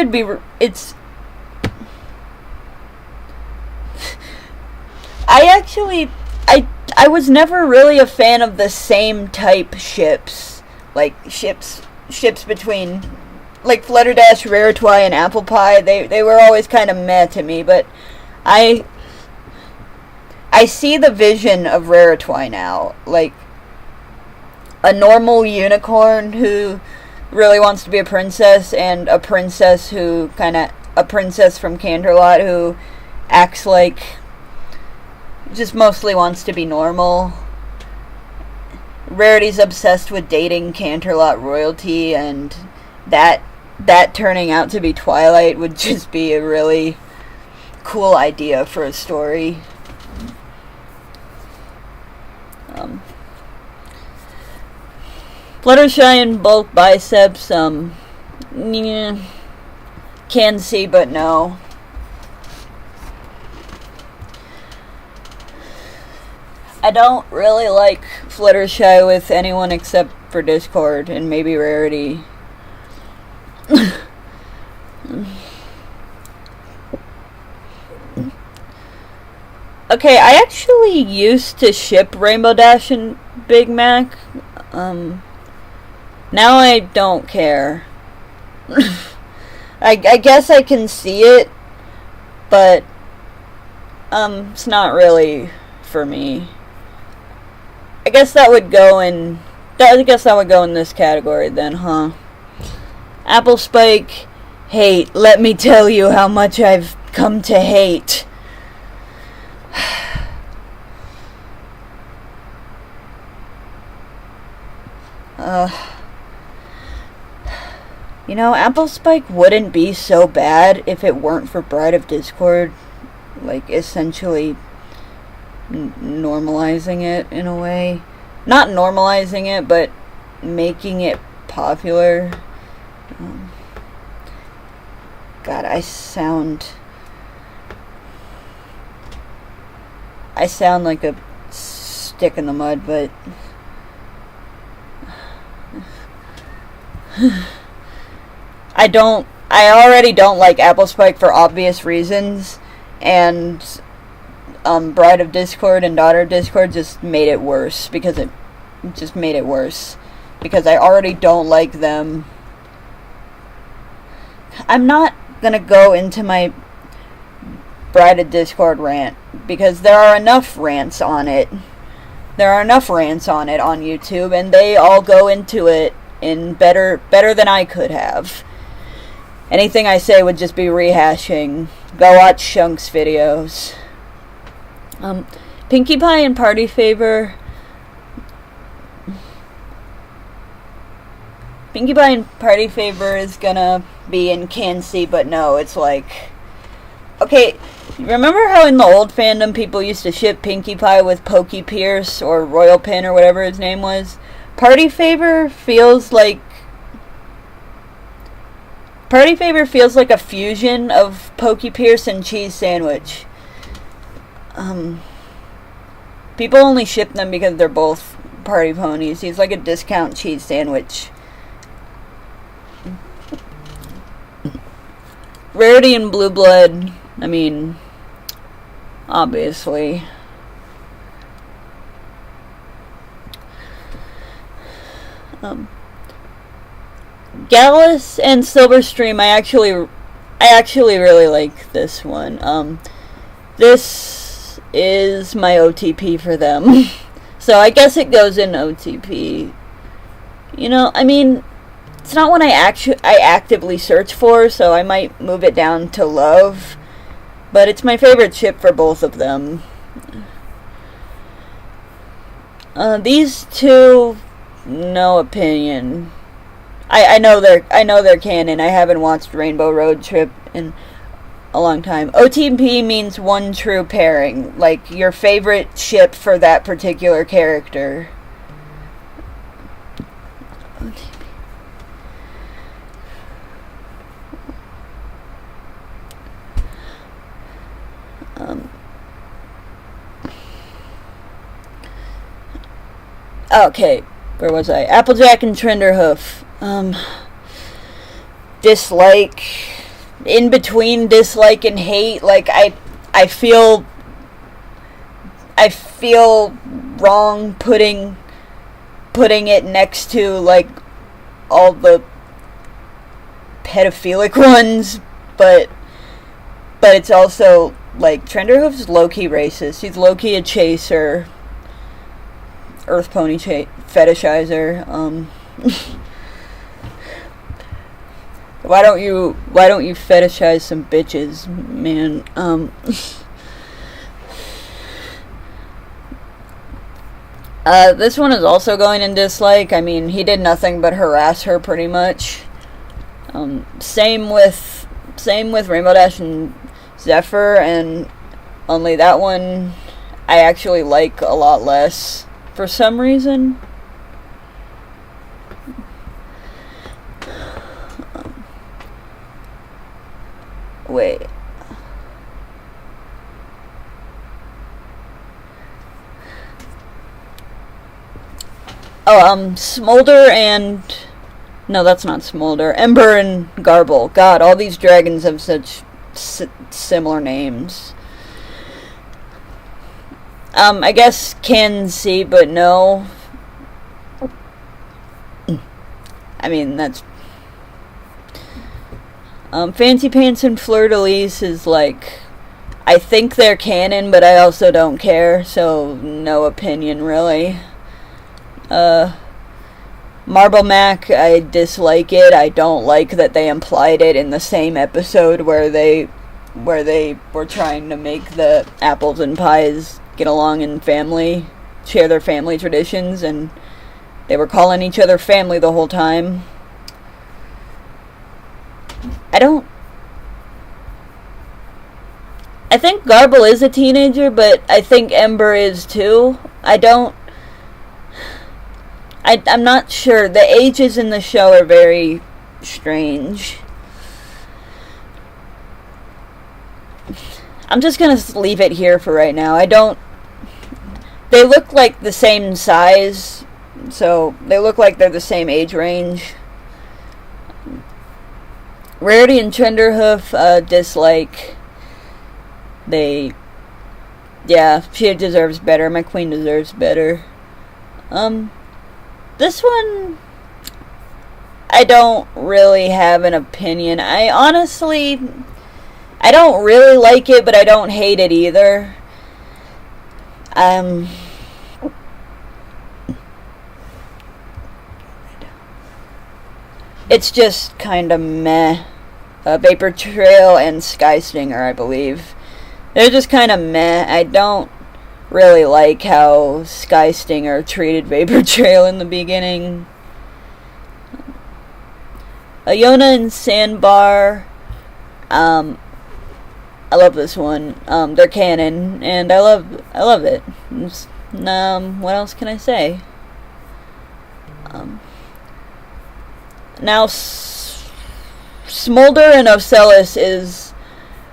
Speaker 1: I was never really a fan of the same type ships, like ships between like Flutterdash, Raritwi, and Apple Pie. They were always kind of meh to me, but I see the vision of Raritwi now, like a normal unicorn who really wants to be a princess, and a princess from Canterlot who acts like just mostly wants to be normal. Rarity's obsessed with dating Canterlot royalty, and that turning out to be Twilight would just be a really cool idea for a story. Fluttershy and Bulk Biceps, can see but no. I don't really like Fluttershy with anyone except for Discord and maybe Rarity. Okay, I actually used to ship Rainbow Dash and Big Mac. Now I don't care. I guess I can see it, but it's not really for me. I guess that would go in this category then, huh? Apple Spike, hate. Let me tell you how much I've come to hate. You know, Apple Spike wouldn't be so bad if it weren't for Bride of Discord, like, essentially normalizing it in a way. Not normalizing it, but making it popular. God, I sound like a stick in the mud, but I already don't like Apple Spike for obvious reasons, and Bride of Discord and Daughter of Discord just made it worse, because I already don't like them. I'm not gonna go into my Bride of Discord rant, because there are enough rants on it. There are enough rants on it on YouTube, and they all go into it in better than I could have. Anything I say would just be rehashing. Go watch Shunk's videos. Pinkie Pie and Party Favor. Pinkie Pie and Party Favor is gonna be in Can C, but no, it's like... Okay, remember how in the old fandom people used to ship Pinkie Pie with Pokey Pierce or Royal Pin or whatever his name was? Party Favor feels like a fusion of Pokey Pierce and Cheese Sandwich. People only ship them because they're both party ponies. He's like a discount cheese sandwich. Rarity and Blue Blood, I mean, obviously. Gallus and Silverstream, I actually really like this one. This is my OTP for them. So I guess it goes in OTP. You know, I mean, it's not one I actively search for, so I might move it down to love. But it's my favorite ship for both of them. These two, no opinion. I know they're canon. I haven't watched Rainbow Road Trip in a long time. OTP means one true pairing, like your favorite ship for that particular character. Okay, where was I? Applejack and Trenderhoof. Dislike, in between dislike and hate. Like I feel wrong putting it next to like all the pedophilic ones, but it's also like Trenderhoof's low-key racist. He's low-key a chaser, earth pony fetishizer. Why don't you fetishize some bitches, man? This one is also going in dislike. I mean, he did nothing but harass her pretty much. Same with Rainbow Dash and Zephyr, and only that one I actually like a lot less for some reason. Wait. Oh, Smolder and... No, that's not Smolder. Ember and Garble. God, all these dragons have such similar names. I guess Can C, but no. I mean, that's... Fancy Pants and Fleur de Lis is like... I think they're canon, but I also don't care, so no opinion, really. Marble Mac, I dislike it. I don't like that they implied it in the same episode where they were trying to make the apples and pies get along in family, share their family traditions, and they were calling each other family the whole time. I don't... I think Garble is a teenager, but I think Ember is too. I'm not sure. The ages in the show are very strange. I'm just gonna leave it here for right now. They look like the same size, so they look like they're the same age range. Rarity and Trenderhoof, dislike. She deserves better. My queen deserves better. This one, I don't really have an opinion. I don't really like it, but I don't hate it either. It's just kind of meh. Vapor Trail and Sky Stinger, I believe. They're just kind of meh. I don't really like how Sky Stinger treated Vapor Trail in the beginning. Iona and Sandbar. I love this one. They're canon, and I love it. What else can I say? Now, Smolder and Ocellus is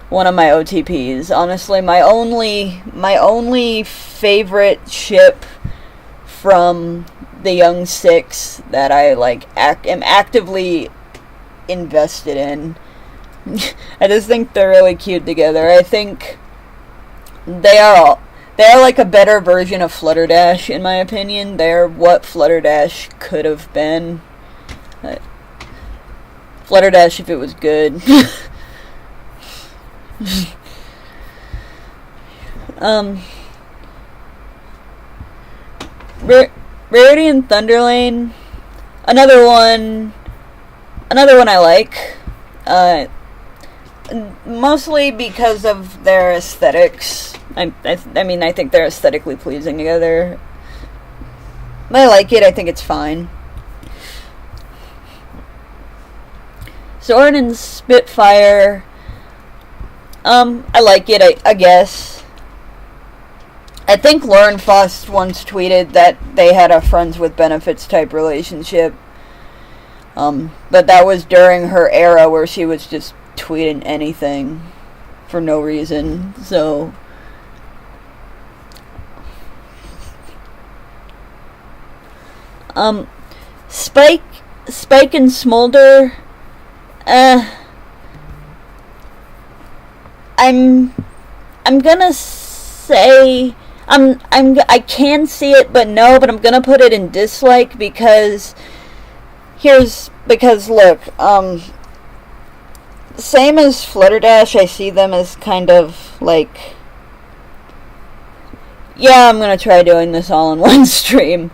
Speaker 1: one of my OTPs. Honestly, my only favorite ship from the Young Six that I am actively invested in. I just think they're really cute together. I think they are like a better version of Flutterdash, in my opinion. They're what Flutterdash could have been. Flutterdash if it was good. Rarity and Thunderlane, another one I like. Mostly because of their aesthetics. I think they're aesthetically pleasing together. I like it. I think it's fine. Soren and Spitfire. I like it, I guess. I think Lauren Faust once tweeted that they had a friends with benefits type relationship. But that was during her era where she was just tweeting anything for no reason. So Spike and Smolder, I'm gonna say I can see it, but no, but I'm gonna put it in dislike because look, same as Flutterdash, I see them as kind of like, yeah, I'm gonna try doing this all in one stream.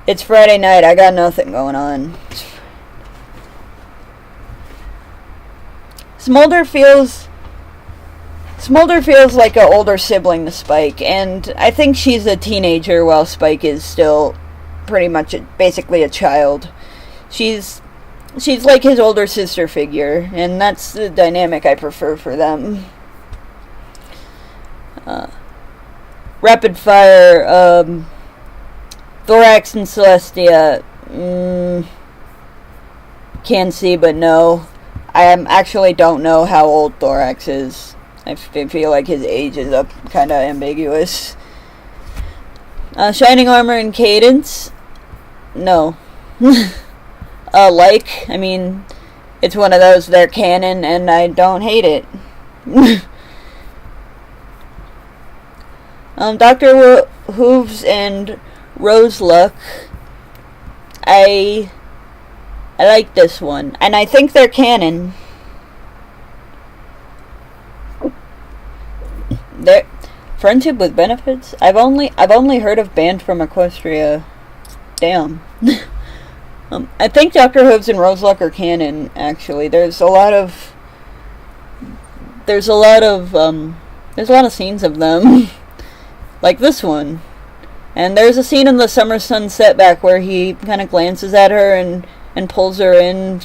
Speaker 1: It's Friday night, I got nothing going on. Smolder feels like an older sibling to Spike, and I think she's a teenager while Spike is still pretty much basically a child. She's like his older sister figure, and that's the dynamic I prefer for them. Rapid Fire, Thorax and Celestia, can see but no. I actually don't know how old Thorax is. I feel like his age is up kind of ambiguous. Shining Armor and Cadence, no. I mean, it's one of those, they're canon, and I don't hate it. Dr. Hooves and Roseluck, I like this one, and I think they're canon. They're friendship with benefits. I've only heard of Banned from Equestria. Damn. I think Dr. Hooves and Roseluck are canon. Actually, there's a lot of scenes of them, like this one. And there's a scene in the Summer Sunset back where he kind of glances at her and pulls her in,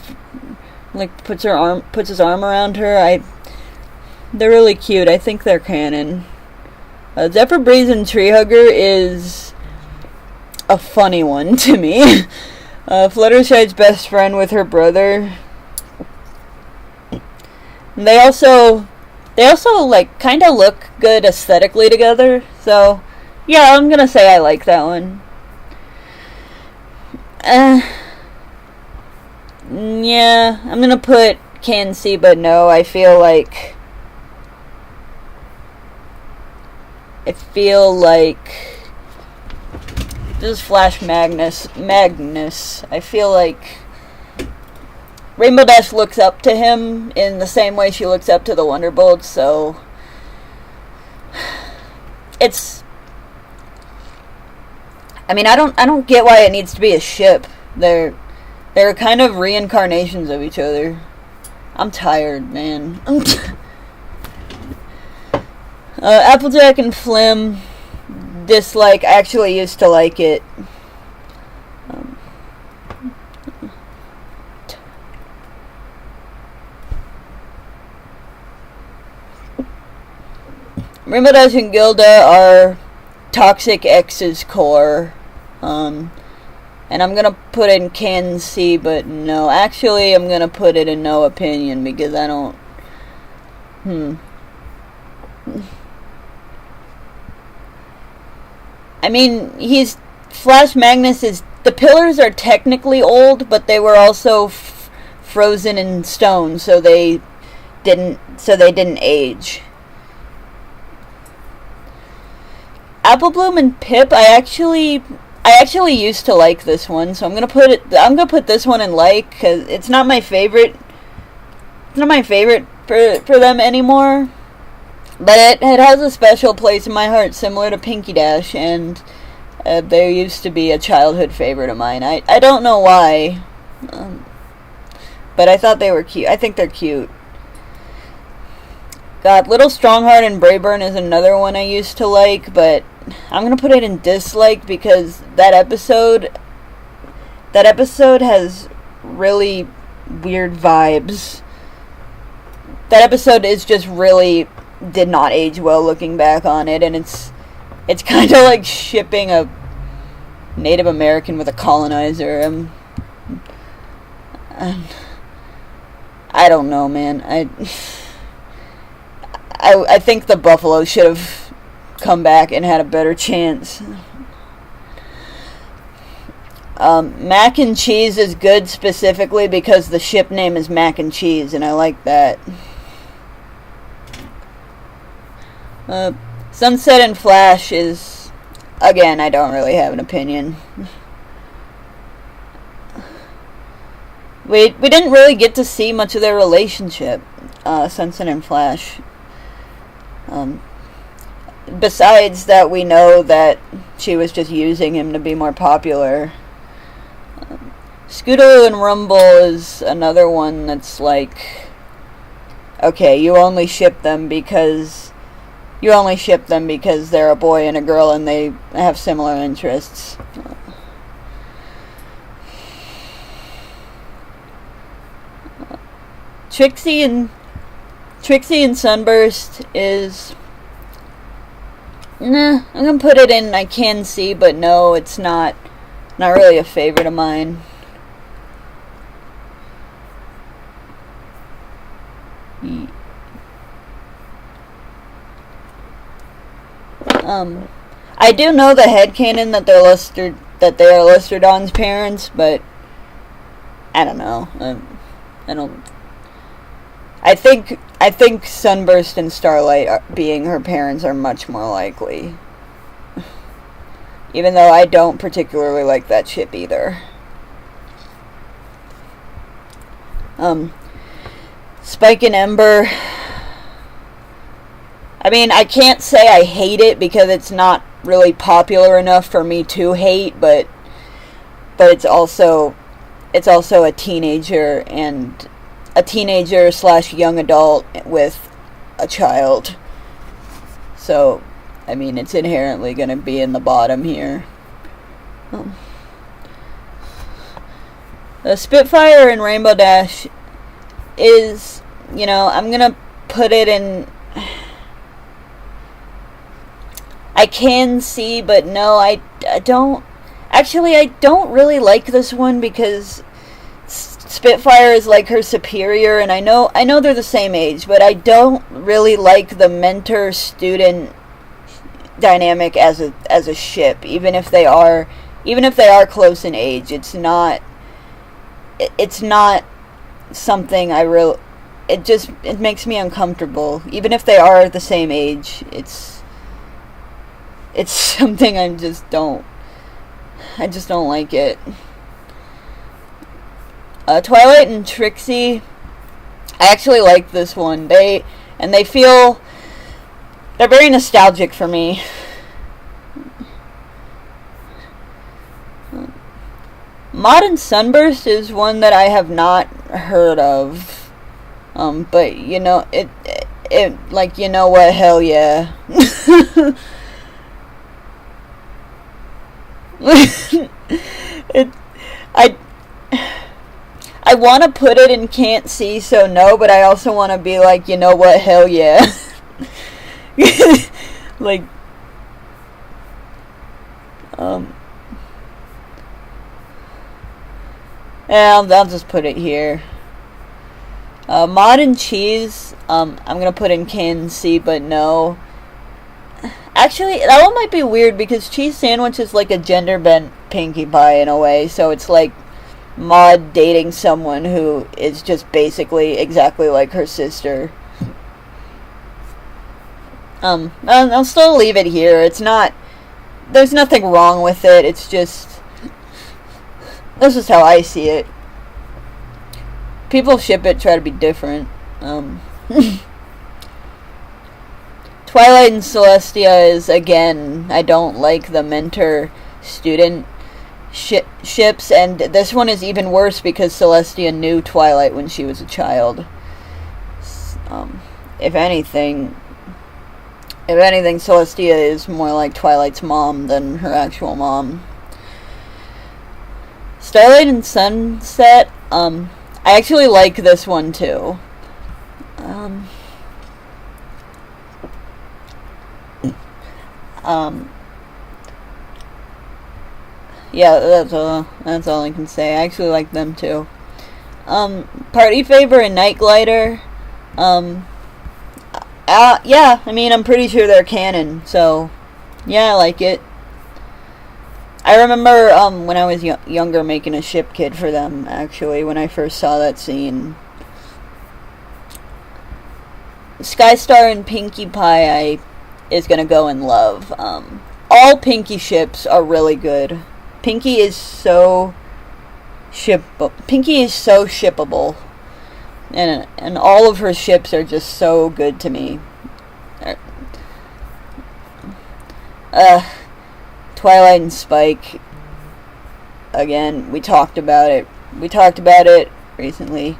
Speaker 1: like puts his arm around her. They're really cute. I think they're canon. Zephyr Breeze and Treehugger is a funny one to me. Fluttershy's best friend with her brother. They also like kind of look good aesthetically together. So yeah, I'm gonna say I like that one. Yeah, I'm gonna put can see but no. I feel like this is Flash Magnus. I feel like Rainbow Dash looks up to him in the same way she looks up to the Wonderbolts, so it's, I mean, I don't get why it needs to be a ship. They're kind of reincarnations of each other. I'm tired, man. Applejack and Flim, dislike. I actually used to like it. Rainbow Dash and Gilda are Toxic X's core. And I'm gonna put in can see but no. Actually, I'm gonna put it in no opinion because I don't. I mean, Flash Magnus is, the pillars are technically old, but they were also frozen in stone, so they didn't age. Apple Bloom and Pip, I actually used to like this one, so I'm gonna put this one in like, cause it's not my favorite. It's not my favorite for them anymore. But it has a special place in my heart, similar to Pinky Dash, and they used to be a childhood favorite of mine. I don't know why, but I thought they were cute. I think they're cute. God, Little Strongheart and Brayburn is another one I used to like, but I'm gonna put it in dislike because that episode has really weird vibes. That episode is just really did not age well looking back on it, and it's kind of like shipping a Native American with a colonizer. I don't know, man. I think the Buffalo should have come back and had a better chance. Mac and Cheese is good specifically because the ship name is Mac and Cheese, and I like that. Sunset and Flash is, again, I don't really have an opinion. We didn't really get to see much of their relationship, Sunset and Flash. Besides that, we know that she was just using him to be more popular. Scootaloo and Rumble is another one that's like, okay, you only ship them because they're a boy and a girl and they have similar interests. Trixie and Sunburst is, nah, I'm gonna put it in I can see, but no, it's not really a favorite of mine. I do know the headcanon that they are Lystrodon's parents, but I don't know. I think Sunburst and Starlight being her parents are much more likely. Even though I don't particularly like that ship either. Spike and Ember. I mean, I can't say I hate it because it's not really popular enough for me to hate, but it's also a teenager and a teenager / young adult with a child. So I mean, it's inherently going to be in the bottom here. The Spitfire and Rainbow Dash is, you know, I'm going to put it in... I can see, but no, I don't... Actually, I don't really like this one because Spitfire is like her superior, and I know they're the same age, but I don't really like the mentor-student dynamic as a ship, even if they are close in age. It's not something it makes me uncomfortable. Even if they are the same age, it's something I just don't like it. Twilight and Trixie, I actually like this one. They're very nostalgic for me. Maud and Sunburst is one that I have not heard of. But you know, it like, you know what, hell yeah. I want to put it in can't see, so no, but I also want to be like, you know what, hell yeah. Like, yeah, I'll just put it here. Maud and Cheese, I'm gonna put in can see, but no. Actually, that one might be weird because Cheese Sandwich is like a gender bent Pinkie Pie in a way, so it's like Maud dating someone who is just basically exactly like her sister. I'll still leave it here. It's not... There's nothing wrong with it. It's just... This is how I see it. People ship it, try to be different. Twilight and Celestia is, again, I don't like the mentor-student ships, and this one is even worse because Celestia knew Twilight when she was a child. If anything, Celestia is more like Twilight's mom than her actual mom. Starlight and Sunset, I actually like this one too. Yeah, that's all I can say. I actually like them too. Party Favor and Night Glider. Yeah, I mean, I'm pretty sure they're canon, so yeah, I like it. I remember when I was younger making a ship kit for them, actually, when I first saw that scene. Skystar and Pinkie Pie is gonna go in love. All Pinkie ships are really good. Pinkie is so shippable. And all of her ships are just so good to me. Twilight and Spike. Again, we talked about it. Recently.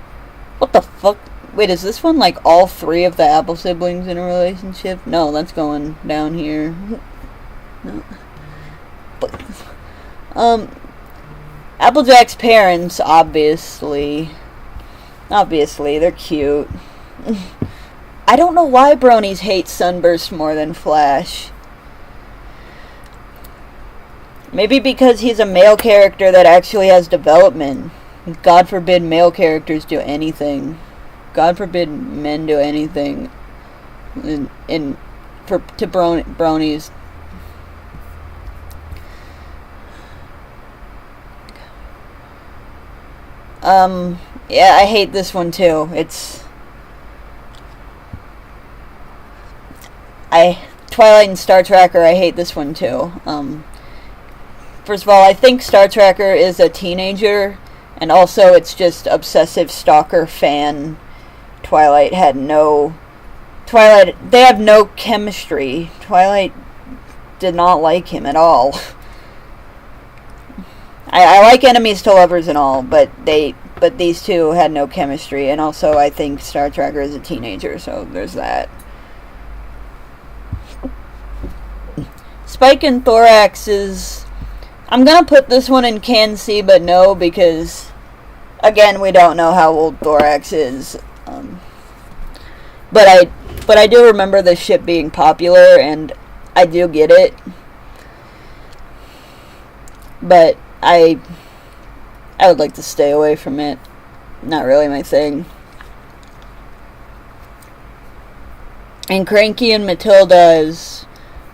Speaker 1: What the fuck? Wait, is this one like all three of the Apple siblings in a relationship? No, that's going down here. No. But, Applejack's parents, obviously, they're cute. I don't know why bronies hate Sunburst more than Flash. Maybe because he's a male character that actually has development. God forbid male characters do anything. God forbid men do anything. To bronies. Yeah, I hate this one too. Twilight and Star Tracker, I hate this one too. First of all, I think Star Tracker is a teenager, and also it's just obsessive stalker fan. They have no chemistry. Twilight did not like him at all. I like enemies to lovers and all, but these two had no chemistry, and also I think Star Tracker is a teenager, so there's that. Spike and Thorax is... I'm gonna put this one in can see but no, because again, we don't know how old Thorax is. But I do remember this ship being popular, and I do get it. But I would like to stay away from it. Not really my thing. And Cranky and Matilda is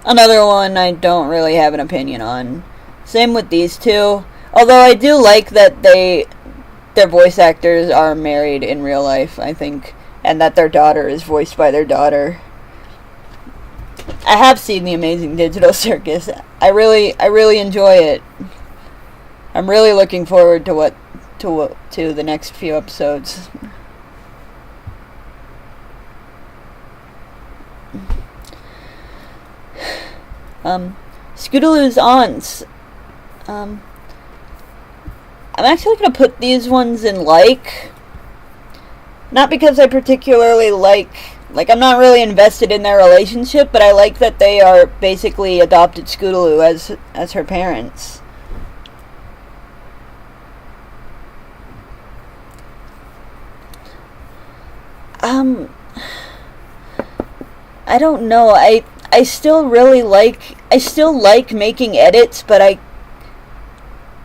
Speaker 1: another one I don't really have an opinion on. Same with these two. Although I do like that their voice actors are married in real life, I think. And that their daughter is voiced by their daughter. I have seen The Amazing Digital Circus. I really enjoy it. I'm really looking forward to the next few episodes. Scootaloo's aunts. I'm actually gonna put these ones in like. Not because I particularly like I'm not really invested in their relationship, but I like that they are basically adopted Scootaloo as her parents. I don't know. I still really like making edits, but I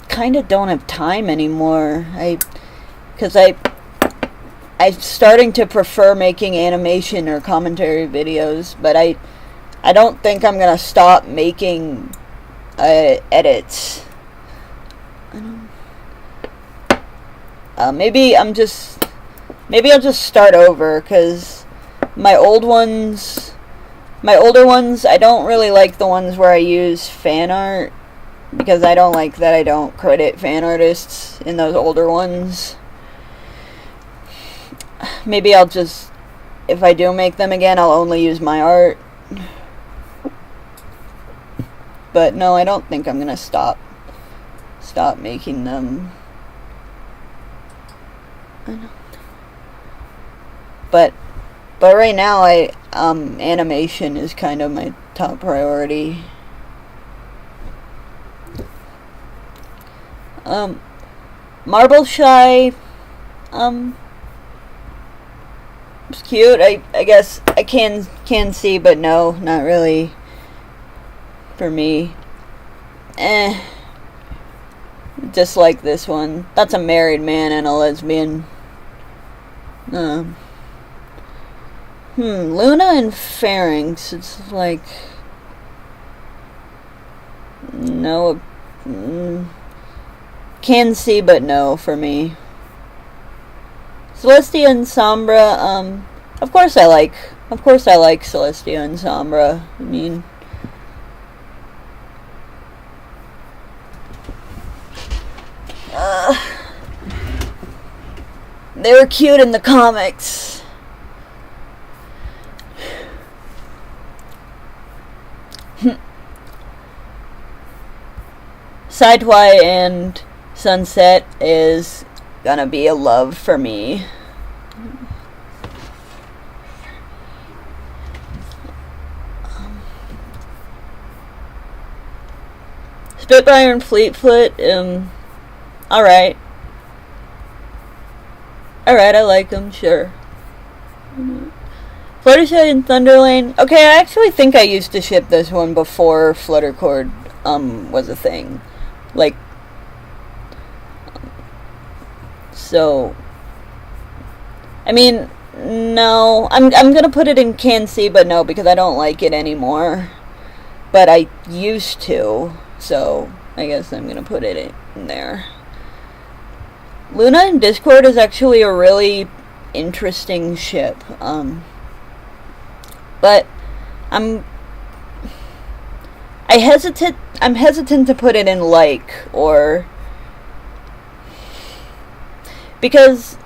Speaker 1: kind of don't have time anymore. Because I'm starting to prefer making animation or commentary videos, but I don't think I'm gonna stop making edits. Maybe I'll just start over, because my older ones, I don't really like the ones where I use fan art, because I don't like that I don't credit fan artists in those older ones. Maybe I'll just, if I do make them again, I'll only use my art. But no, I don't think I'm gonna stop making them. But right now, animation is kind of my top priority. Marble Shy, it's cute. I guess I can see, but no, not really. For me, just like this one. That's a married man and a lesbian. Luna and Pharynx. It's like no. Can see, but no for me. Celestia and Sombra, of course I like Celestia and Sombra. I mean, they were cute in the comics. Sideway and Sunset is gonna be a love for me. Spitfire and Fleetfoot, alright. Alright, I like them, sure. Fluttershy and Thunderlane. Okay, I actually think I used to ship this one before Fluttercord was a thing. Like, so, I mean, no, I'm gonna put it in can see, but no, because I don't like it anymore. But I used to, so I guess I'm gonna put it in there. Luna in Discord is actually a really interesting ship. But I'm hesitant to put it in like, or because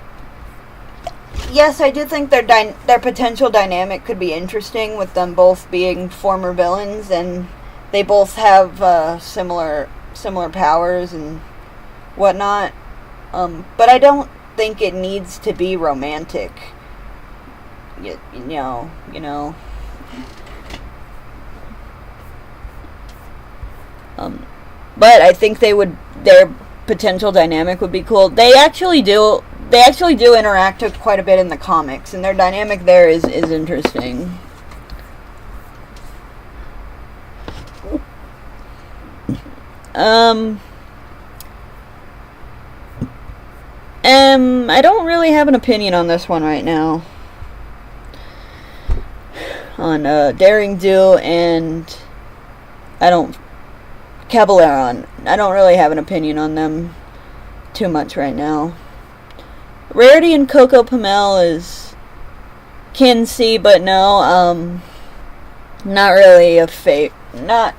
Speaker 1: yes, I do think their potential dynamic could be interesting, with them both being former villains, and they both have similar powers and whatnot. But I don't think it needs to be romantic. You know. but I think their potential dynamic would be cool. They actually do interact quite a bit in the comics, and their dynamic there is interesting. I don't really have an opinion on this one right now. On Daring Do and Caballeron. I don't really have an opinion on them too much right now. Rarity and Coco Pamel is can see but no. Not really a not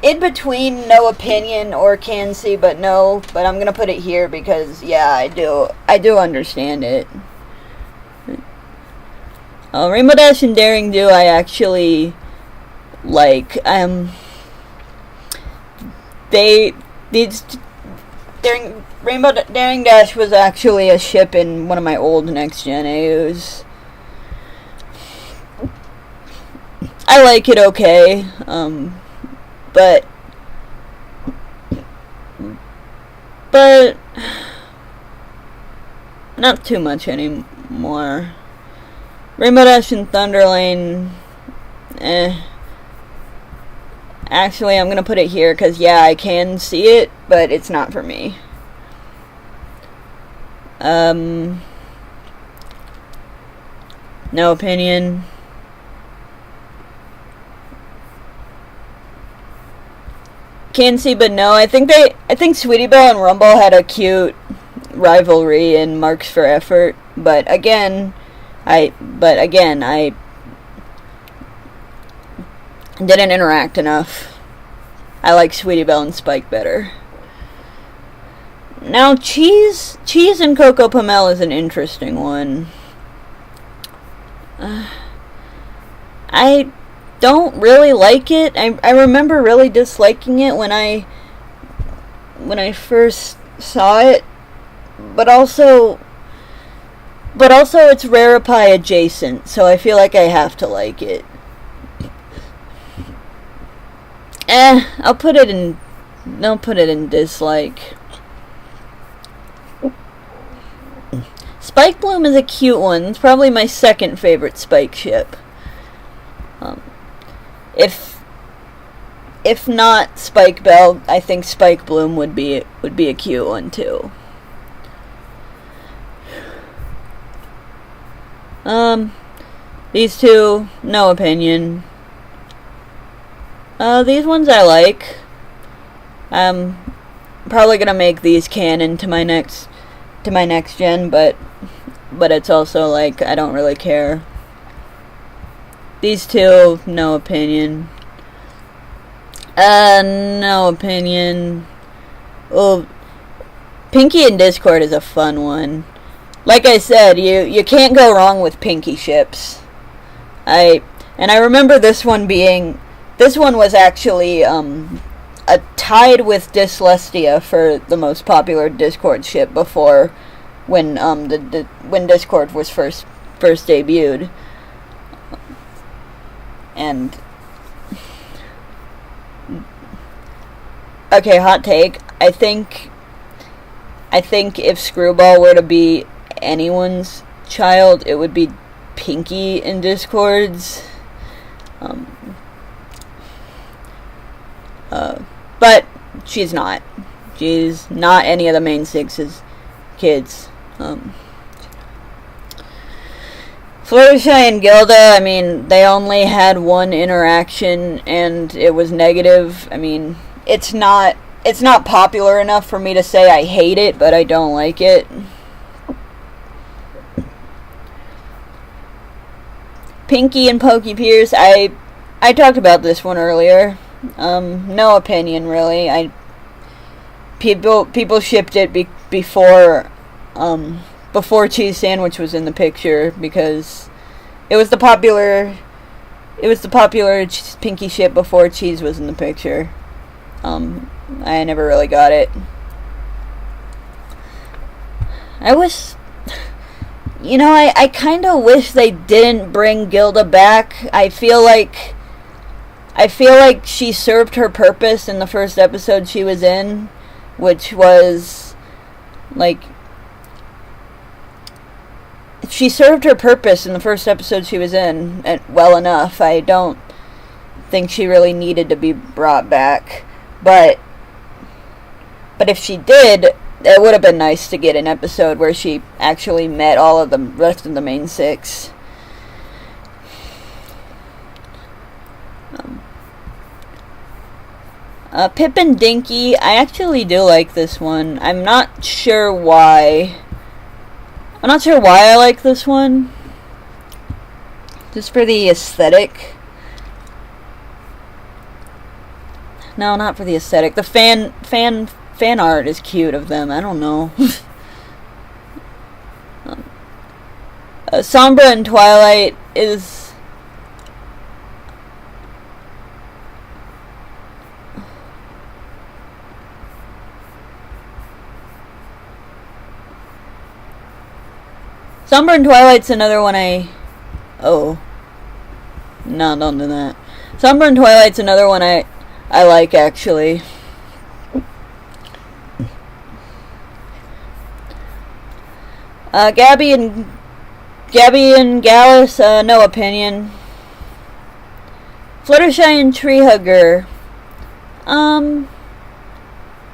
Speaker 1: in between no opinion or can see but no, but I'm gonna put it here because yeah, I do understand it. Rainbow Dash and Daring Do I actually like. Daring Dash was actually a ship in one of my old Next Gen AUs. I like it okay, but not too much anymore. Rainbow Dash and Thunderlane, Actually, I'm gonna put it here because yeah, I can see it, but it's not for me. No opinion. Can see but no. I think Sweetie Belle and Rumble had a cute rivalry in Marks for Effort, but again I didn't interact enough. I like Sweetie Belle and Spike better. Now Cheese and Coco Pamel is an interesting one. I don't really like it. I remember really disliking it when I first saw it, but also it's Rarepie adjacent, so I feel like I have to like it. I'll put it in dislike. Spike Bloom is a cute one. It's probably my second favorite Spike ship. If not Spike Belle, I think Spike Bloom would be a cute one too. These two, no opinion. These ones I like. I'm probably gonna make these canon to my next gen, but it's also like I don't really care. These two, no opinion. No opinion. Oh, Pinky in Discord is a fun one. Like I said, you can't go wrong with Pinky ships. I remember this one was actually tied with Dyslestia for the most popular Discord ship before when when Discord was first debuted. And okay, hot take. I think if Screwball were to be anyone's child, it would be Pinky in Discords. But she's not. She's not any of the main six's kids. Fluttershy and Gilda, I mean, they only had one interaction and it was negative. I mean, it's not popular enough for me to say I hate it, but I don't like it. Pinky and Pokey Pierce, I talked about this one earlier. No opinion really. People shipped it before Cheese Sandwich was in the picture because it was the popular Pinky ship before Cheese was in the picture. I never really got it. I kind of wish they didn't bring Gilda back. I feel like I feel like she served her purpose in the first episode she was in, which was like, she served her purpose in the first episode she was in well enough. I don't think she really needed to be brought back, but if she did, it would have been nice to get an episode where she actually met all of the rest of the main six. Pip and Dinky, I actually do like this one. I'm not sure why I like this one. Just for the aesthetic. No, not for the aesthetic. The fan art is cute of them. I don't know. Sombra and Twilight is... Sombra and Twilight's another one Oh. No, don't do that. Sombra and Twilight's another one I like, actually. Gabby and Gallus, no opinion. Fluttershy and Treehugger.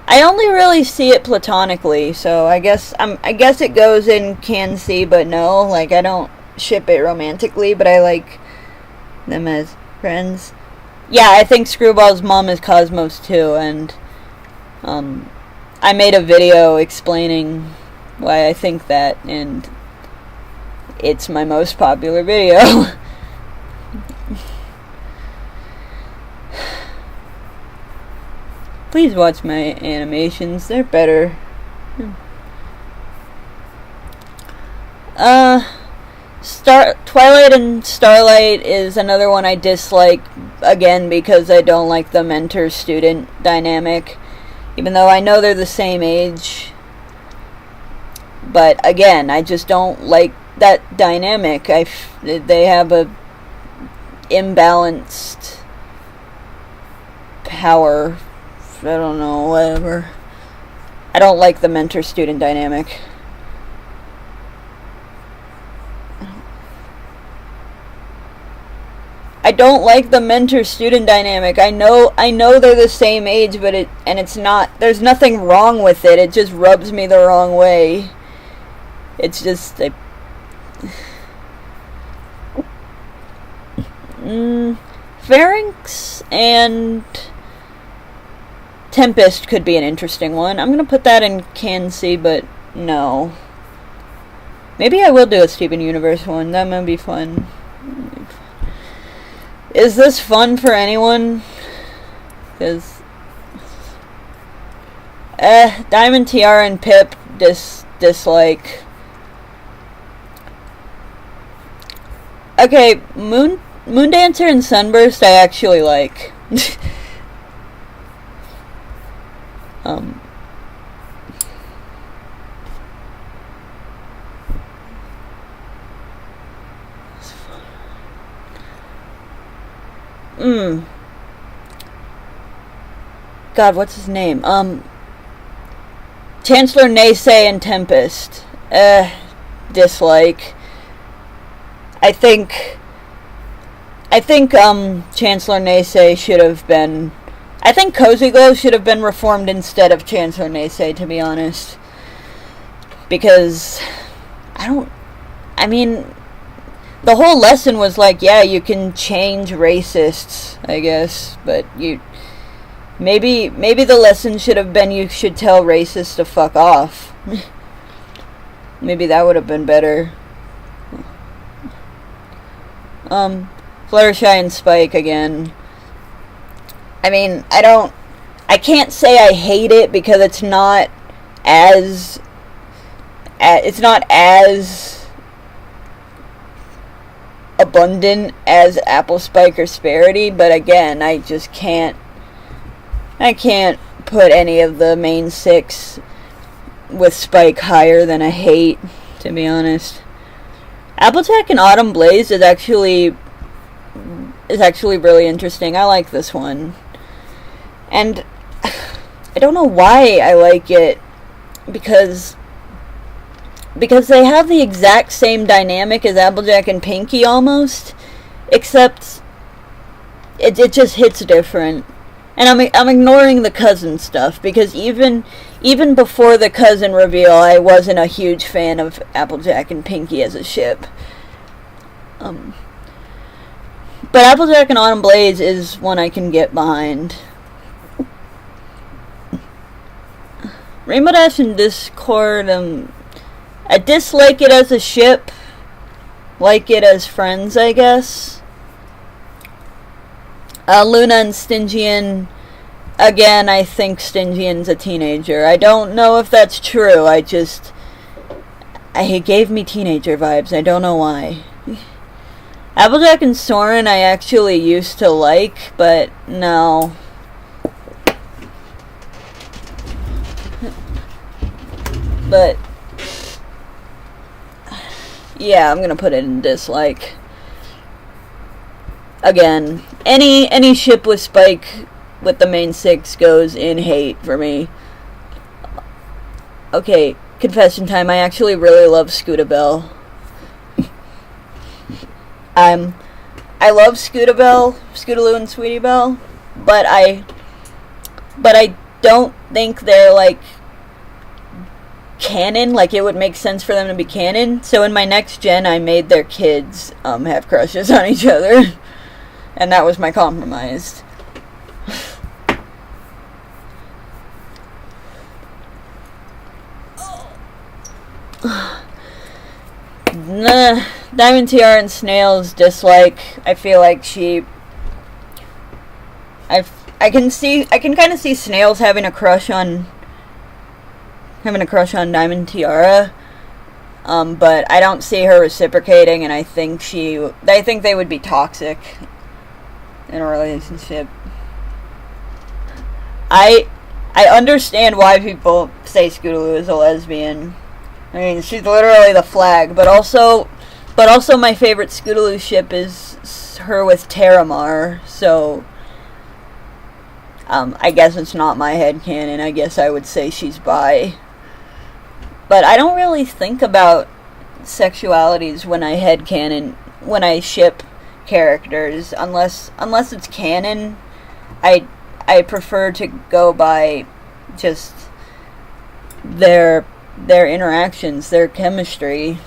Speaker 1: I only really see it platonically, so I guess it goes in can see, but no. Like, I don't ship it romantically, but I like them as friends. Yeah, I think Screwball's mom is Cosmos too, and I made a video explaining why I think that, and it's my most popular video. Please watch my animations, they're better. Twilight and Starlight is another one I dislike, again, because I don't like the mentor-student dynamic, even though I know they're the same age. But again, I just don't like that dynamic. They have a imbalanced power. I don't know, whatever. I don't like the mentor-student dynamic. I don't like the mentor-student dynamic. I know they're the same age, but it's not. There's nothing wrong with it. It just rubs me the wrong way. It's just Pharynx and Tempest could be an interesting one. I'm gonna put that in can see, but no. Maybe I will do a Steven Universe one. That might be fun. Is this fun for anyone? Because Diamond Tiara and Pip dislike. Okay, Moondancer and Sunburst I actually like. God, what's his name? Chancellor Naysay and Tempest. Dislike. I think Chancellor Naysay should have been... I think Cozy Glow should have been reformed instead of Chancellor Naysay, to be honest. Because I mean, the whole lesson was like, yeah, you can change racists, I guess, but maybe the lesson should have been you should tell racists to fuck off. Maybe that would have been better. Fluttershy and Spike again. I mean, I can't say I hate it because it's not as abundant as Apple Spike or Sparity, but again, I can't put any of the main six with Spike higher than a hate, to be honest. Applejack and Autumn Blaze is actually is actually really interesting. I like this one. And I don't know why I like it, because they have the exact same dynamic as Applejack and Pinky almost, except it just hits different. And I'm ignoring the cousin stuff, because even before the cousin reveal, I wasn't a huge fan of Applejack and Pinky as a ship. But Applejack and Autumn Blaze is one I can get behind. Rainbow Dash and Discord, I dislike it as a ship, like it as friends, I guess. Luna and Stygian, again, I think Stygian's a teenager. I don't know if that's true, he gave me teenager vibes, I don't know why. Applejack and Soren I actually used to like, but no. But yeah, I'm gonna put it in dislike. Again, any ship with Spike with the main 6 goes in hate for me. Okay, confession time. I actually really love Scootabelle. I love Scootaloo and Sweetie Belle, but I don't think they're like canon. Like, it would make sense for them to be canon. So in my next gen, I made their kids have crushes on each other, and that was my compromise. Nah, Diamond Tiara and Snails dislike. I feel like I can kind of see Snails having a crush on Diamond Tiara, but I don't see her reciprocating, and I think they would be toxic in a relationship. I understand why people say Scootaloo is a lesbian. I mean, she's literally the flag, but also my favorite Scootaloo ship is her with Terramar, so I guess it's not my headcanon. I guess I would say she's bi. But I don't really think about sexualities when I ship characters, unless it's canon. I prefer to go by just their interactions, their chemistry.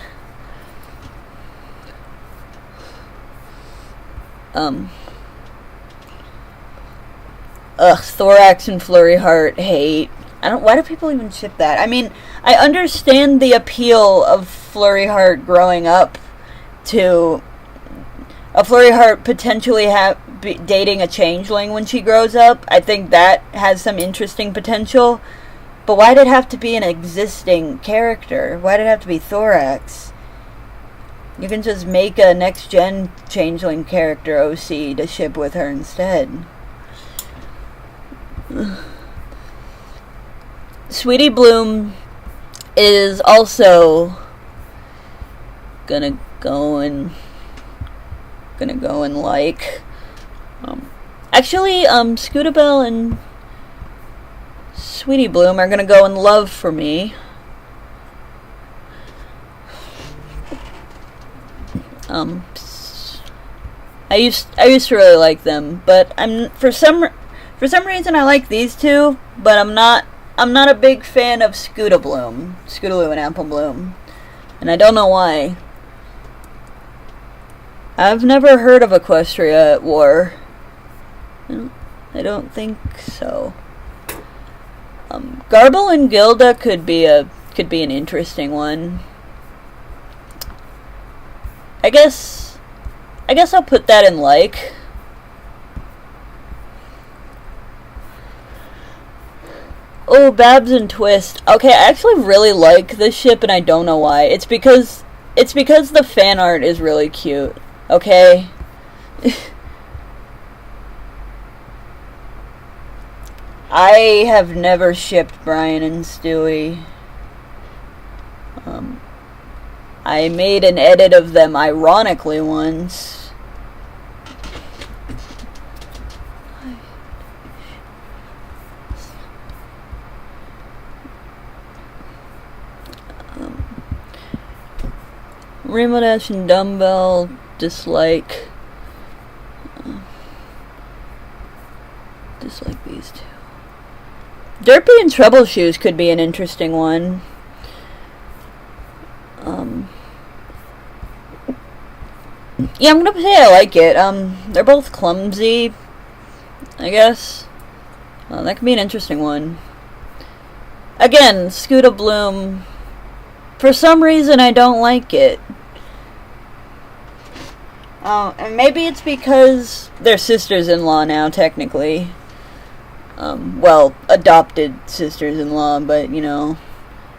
Speaker 1: Thorax and Flurry Heart hate. Why do people even ship that? I mean, I understand the appeal of Flurry Heart growing up to a Flurry Heart potentially dating a changeling when she grows up. I think that has some interesting potential. But why did it have to be an existing character? Why did it have to be Thorax? You can just make a next-gen changeling character OC to ship with her instead. Sweetie Bloom is also gonna go and like. Actually, Scootabelle and Sweetie Bloom are gonna go in love for me. I used to really like them, but for some reason I like these two, but I'm not a big fan of Scootaloo and Apple Bloom, and I don't know why. I've never heard of Equestria at War. I don't think so. Garble and Gilda could be an interesting one. I guess I'll put that in like. Oh, Babs and Twist. Okay, I actually really like this ship, and I don't know why. It's because the fan art is really cute. Okay? I have never shipped Brian and Stewie. I made an edit of them ironically once. Rainbow Dash and Dumbbell, dislike. Dislike these two. Derpy and Troubleshoes could be an interesting one. Yeah, I'm gonna say I like it. They're both clumsy, I guess. Well, that could be an interesting one. Again, Scooter Bloom. For some reason, I don't like it. And maybe it's because they're sisters-in-law now, technically. Well, adopted sisters-in-law, but, you know,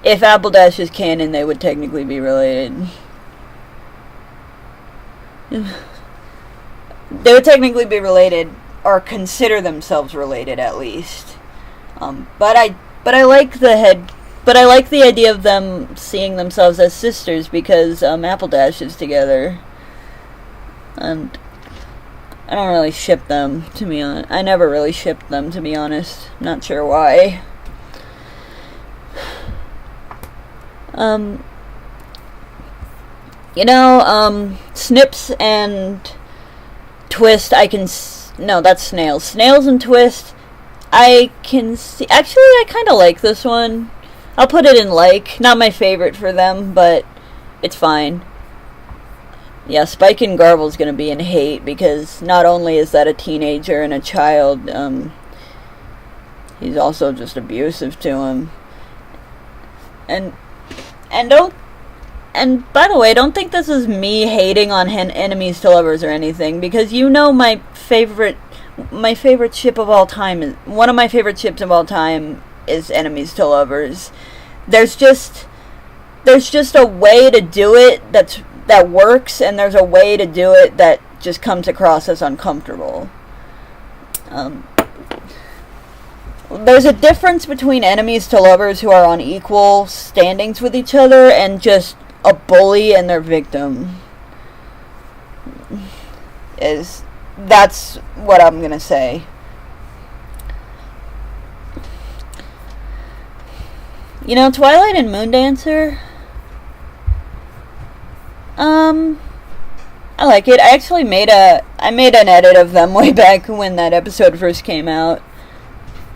Speaker 1: if Apple Dash is canon, they would technically be related. They would technically be related, or consider themselves related, at least. But I like the idea of them seeing themselves as sisters because Apple Dash is together, and I don't really ship them, to be honest. I never really shipped them, to be honest. Not sure why. Snips and Twist, no, that's Snails. Snails and Twist, I can see. Actually, I kind of like this one. I'll put it in like. Not my favorite for them, but it's fine. Yeah, Spike and Garble's gonna be in hate because not only is that a teenager and a child, he's also just abusive to him. And by the way, don't think this is me hating on enemies to lovers or anything, because you know my favorite ship of all time is one of my favorite ships of all time is enemies to lovers. There's just a way to do it that works, and there's a way to do it that just comes across as uncomfortable. There's a difference between enemies to lovers who are on equal standings with each other and just a bully and their victim. That's what I'm gonna say. You know, Twilight and Moondancer, I like it. I actually made an edit of them way back when that episode first came out.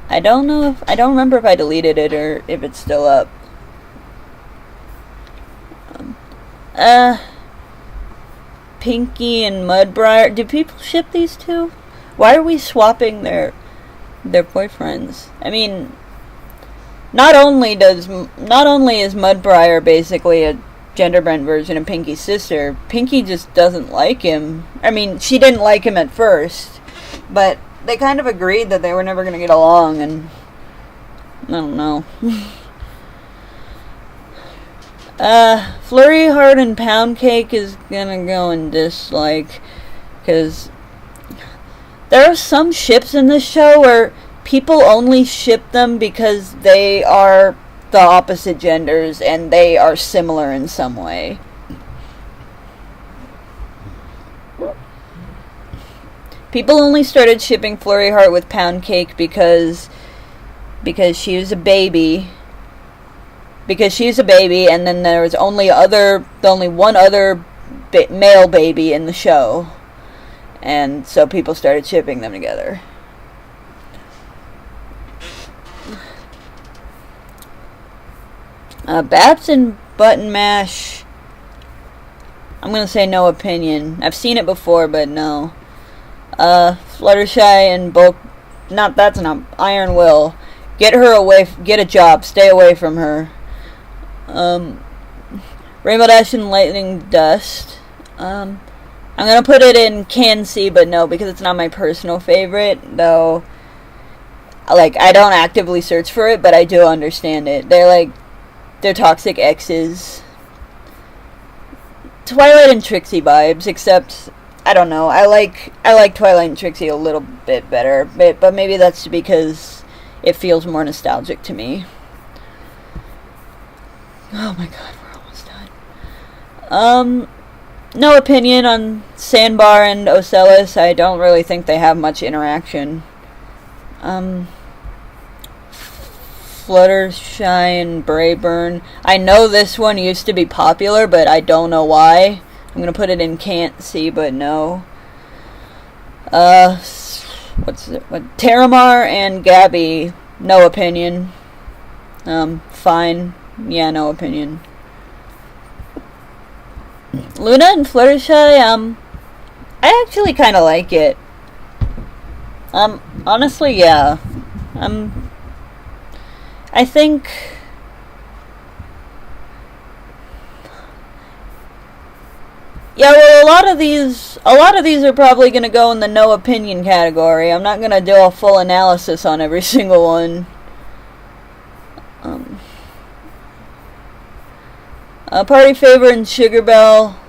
Speaker 1: I don't remember if I deleted it or if it's still up. Pinky and Mudbriar. Do people ship these two? Why are we swapping their boyfriends? I mean, not only is Mudbriar basically a gender-bent version of Pinky's sister, Pinky just doesn't like him. I mean, she didn't like him at first, but they kind of agreed that they were never going to get along, and I don't know. Flurry Heart and Pound Cake is gonna go in dislike, because there are some ships in this show where people only ship them because they are the opposite genders and they are similar in some way. People only started shipping Flurry Heart with Pound Cake because she was a baby. Because she's a baby, and then there was only one other male baby in the show, and so people started shipping them together. Babs and Button Mash, I'm gonna say no opinion. I've seen it before, but no. Fluttershy and that's not Iron Will. Get her away. Get a job. Stay away from her. Rainbow Dash and Lightning Dust. I'm gonna put it in can see, but no, because it's not my personal favorite, though. Like, I don't actively search for it, but I do understand it. They're toxic exes. Twilight and Trixie vibes, except, I don't know, I like Twilight and Trixie a little bit better, but maybe that's because it feels more nostalgic to me. Oh my god, we're almost done. No opinion on Sandbar and Ocellus. I don't really think they have much interaction. Fluttershy and Brayburn. I know this one used to be popular, but I don't know why. I'm gonna put it in can't see but no. What's it? Terramar and Gabby, no opinion. Fine. Yeah, no opinion. Luna and Fluttershy, I actually kind of like it. Honestly, yeah. I think... Yeah, well, a lot of these are probably going to go in the no opinion category. I'm not going to do a full analysis on every single one. Party Favor and Sugar Belle.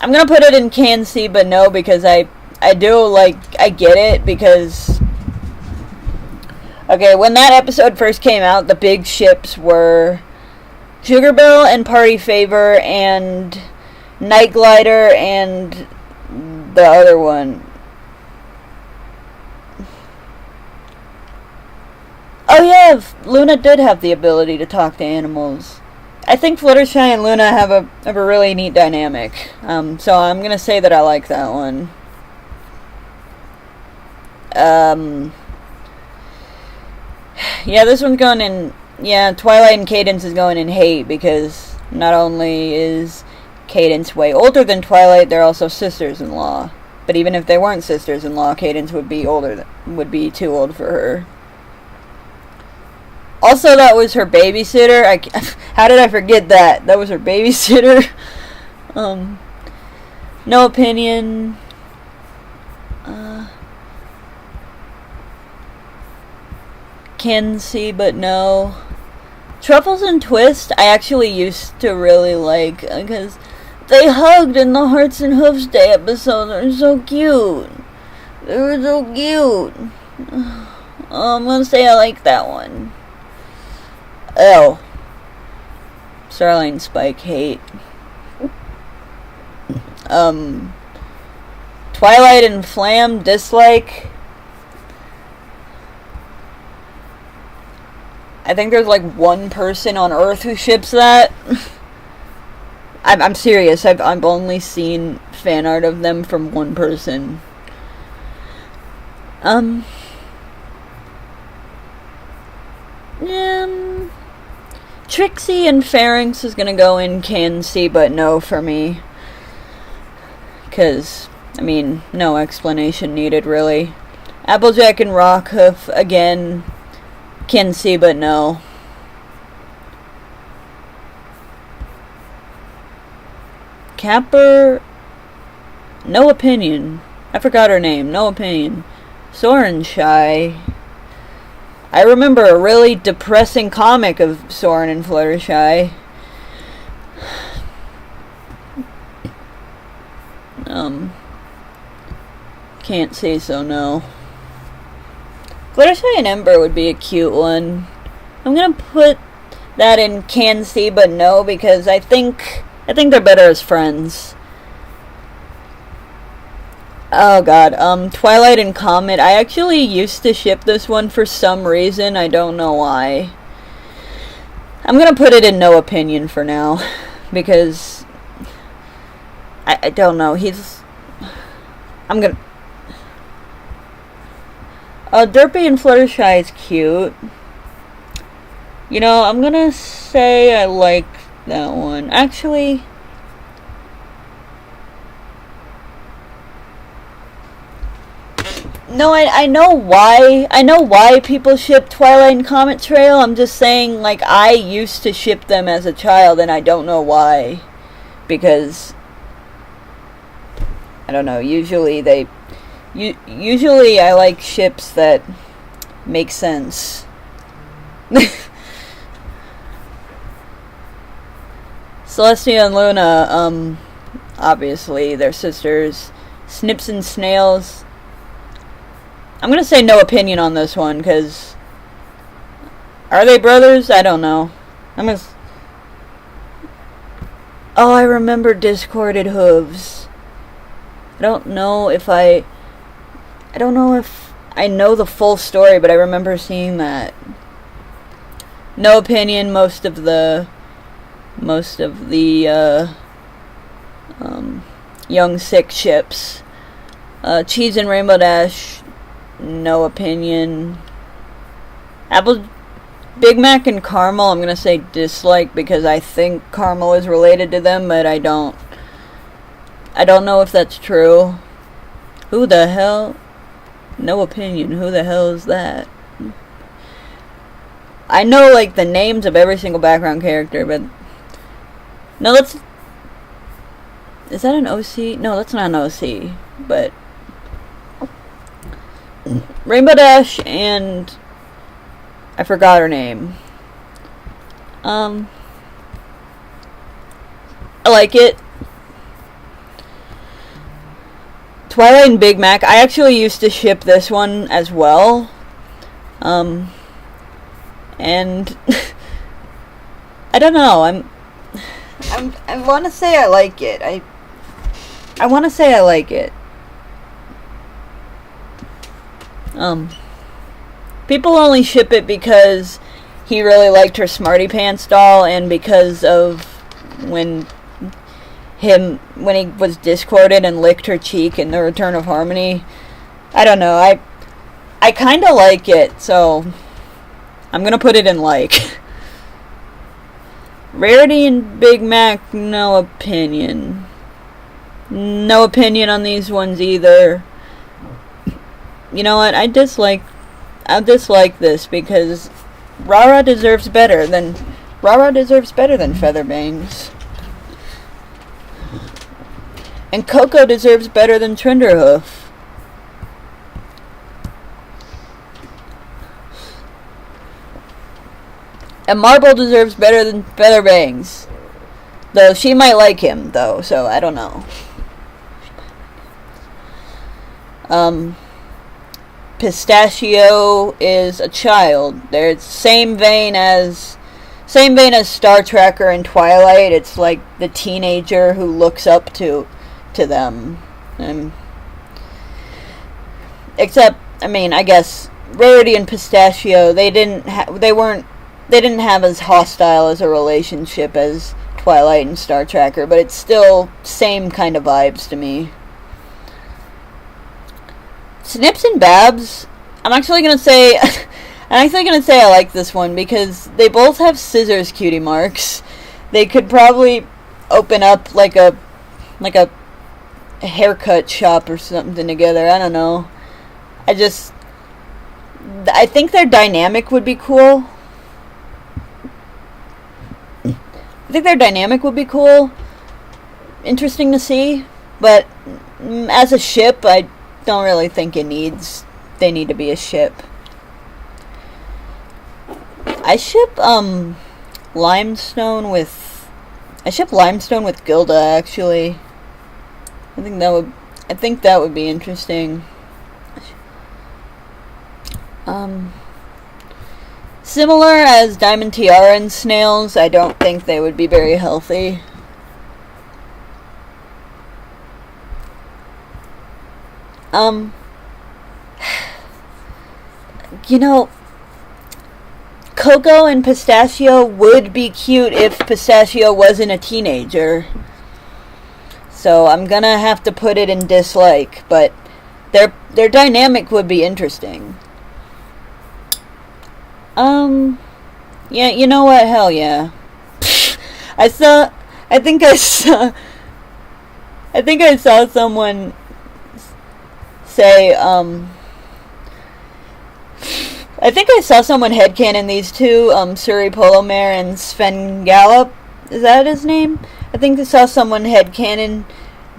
Speaker 1: I'm going to put it in can see but no, because I do, like, I get it, because... Okay, when that episode first came out, the big ships were Sugar Belle and Party Favor and Night Glider and the other one. Oh yeah, Luna did have the ability to talk to animals. I think Fluttershy and Luna have a really neat dynamic. So I'm gonna say that I like that one. Yeah, this one's going in... Yeah, Twilight and Cadance is going in hate, because not only is Cadance way older than Twilight, they're also sisters-in-law. But even if they weren't sisters-in-law, Cadance would be too old for her. Also, that was her babysitter. How did I forget that? That was her babysitter. No opinion. Can see but no. Truffles and Twist I actually used to really like, because they hugged in the Hearts and Hooves Day episode. They're so cute. They were so cute. I'm gonna say I like that one. Oh. Starline Spike hate. Twilight and Flam dislike. I think there's like one person on Earth who ships that. I'm serious. I've only seen fan art of them from one person. Trixie and Pharynx is gonna go in can see but no for me. 'Cause, I mean, no explanation needed really. Applejack and Rockhoof, again, can see but no. Capper, no opinion. I forgot her name, no opinion. Soren Shy. I remember a really depressing comic of Soren and Fluttershy. Can't say so, no. Fluttershy and Ember would be a cute one. I'm gonna put that in can see but no, because I think they're better as friends. Oh god, Twilight and Comet. I actually used to ship this one for some reason. I don't know why. I'm gonna put it in no opinion for now, because I don't know. I'm gonna... Derpy and Fluttershy is cute. You know, I'm gonna say I like that one. Actually... No, I know why. I know why people ship Twilight and Comet Trail. I'm just saying, like, I used to ship them as a child, and I don't know why. Because... I don't know, usually I like ships that make sense. Celestia and Luna, obviously, they're sisters. Snips and Snails. I'm gonna say no opinion on this one, because... Are they brothers? I don't know. Oh, I remember Discorded Hooves. I don't know if I know the full story, but I remember seeing that. no opinion. Most of the Young Six ships. Cheese and Rainbow Dash, no opinion. Big Mac and Caramel, I'm gonna say dislike because I think Caramel is related to them, but I don't know if that's true. Who the hell? No opinion. Who the hell is that? I know, like, the names of every single background character, but... No, let's... Is that an OC? No, that's not an OC, but... Rainbow Dash and... I forgot her name. I like it. Twilight and Big Mac. I actually used to ship this one as well. And I don't know. I want to say I like it. I want to say I like it. People only ship it because he really liked her Smarty Pants doll, and because of when he was disquoted and licked her cheek in The Return of Harmony. I don't know. I kind of like it, so I'm gonna put it in like. Rarity and Big Mac, no opinion. No opinion on these ones either. You know what? I'll dislike this because Rara deserves better than Featherbangs. And Coco deserves better than Trenderhoof. And Marble deserves better than Featherbangs. Though she might like him, though, so I don't know. Pistachio is a child. They're same vein as Star Trekker and Twilight. It's like the teenager who looks up to them. Except, I mean, I guess Rarity and Pistachio, they didn't have as hostile as a relationship as Twilight and Star Trekker, but it's still same kind of vibes to me. Snips and Babs, I'm actually gonna say I like this one because they both have scissors cutie marks. They could probably open up like a haircut shop or something together. I don't know. I think their dynamic would be cool. Interesting to see, but as a ship, I don't really think they need to be a ship. I ship Limestone with Gilda, actually. I think that would be interesting. Similar as Diamond Tiara and Snails, I don't think they would be very healthy. You know, Coco and Pistachio would be cute if Pistachio wasn't a teenager. So I'm gonna have to put it in dislike, but their dynamic would be interesting. Yeah, you know what? Hell yeah. I think I saw someone say, I think I saw someone headcanon these two, Suri Polomare and Sven Gallop. Is that his name? I think I saw someone headcanon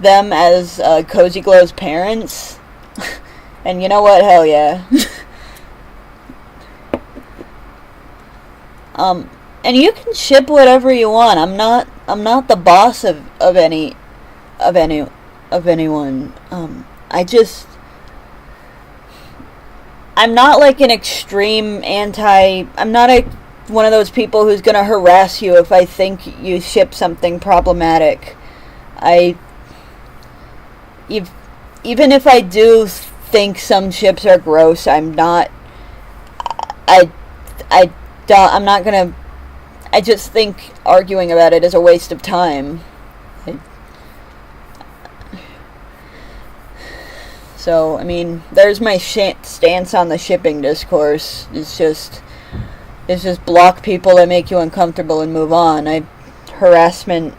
Speaker 1: them as Cozy Glow's parents. And you know what? Hell yeah. And you can ship whatever you want. I'm not the boss of anyone. I'm not like an extreme I'm not one of those people who's gonna harass you if I think you ship something problematic. Even if I do think some ships are gross, I'm not, I I'm not gonna. I just think arguing about it is a waste of time. So, I mean, there's my stance on the shipping discourse. It's just block people that make you uncomfortable and move on. Harassment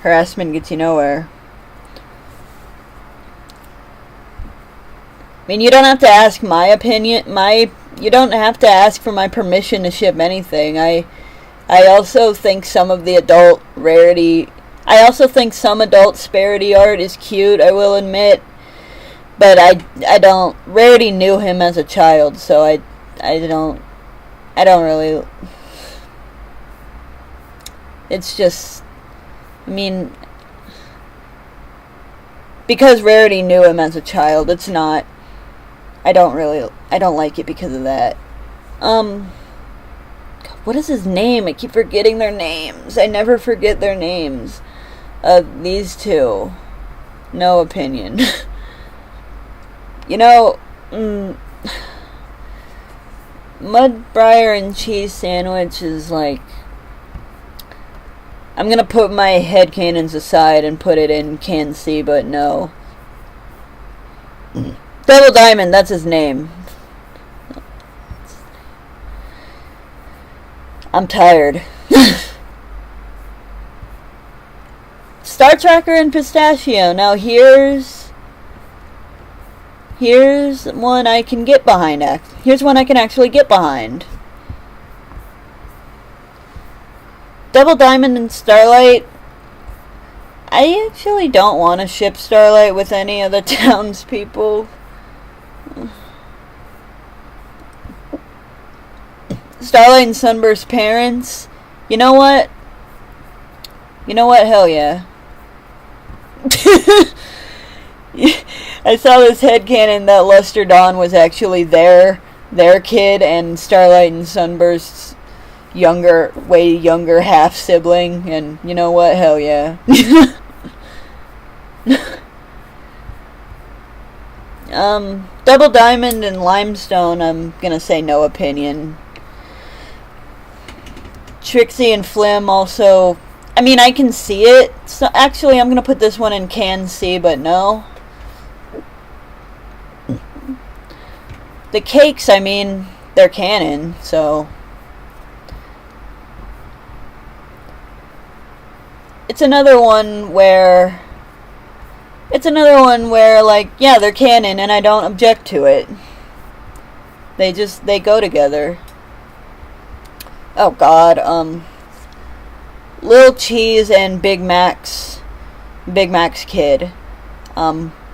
Speaker 1: gets you nowhere. I mean, you don't have to ask my opinion. You don't have to ask for my permission to ship anything. I also think some of the adult rarity. I also think some adult Sparity art is cute, I will admit. But I don't. Rarity knew him as a child, so I don't really. It's just, I mean, because Rarity knew him as a child, it's not. I don't like it because of that. What is his name? I keep forgetting their names. I never forget their names. These two. No opinion. You know, Mudbriar and cheese sandwich is like, I'm gonna put my headcanons aside and put it in can see, but no. Double Diamond, that's his name. I'm tired. Star Tracker and Pistachio. Now here's one I can get behind. Here's one I can actually get behind. Double Diamond and Starlight. I actually don't want to ship Starlight with any of the townspeople. Starlight and Sunburst's parents. You know what? Hell yeah. I saw this headcanon that Luster Dawn was actually their kid and Starlight and Sunburst's way younger half sibling, and you know what? Hell yeah. Double Diamond and Limestone, I'm gonna say no opinion. Trixie and Flim also, I mean, I can see it. So actually, I'm gonna put this one in can see, but no. The cakes, I mean, they're canon, so it's another one where like, yeah, they're canon and I don't object to it. They go together. Oh god, Lil Cheese and Big Mac's kid.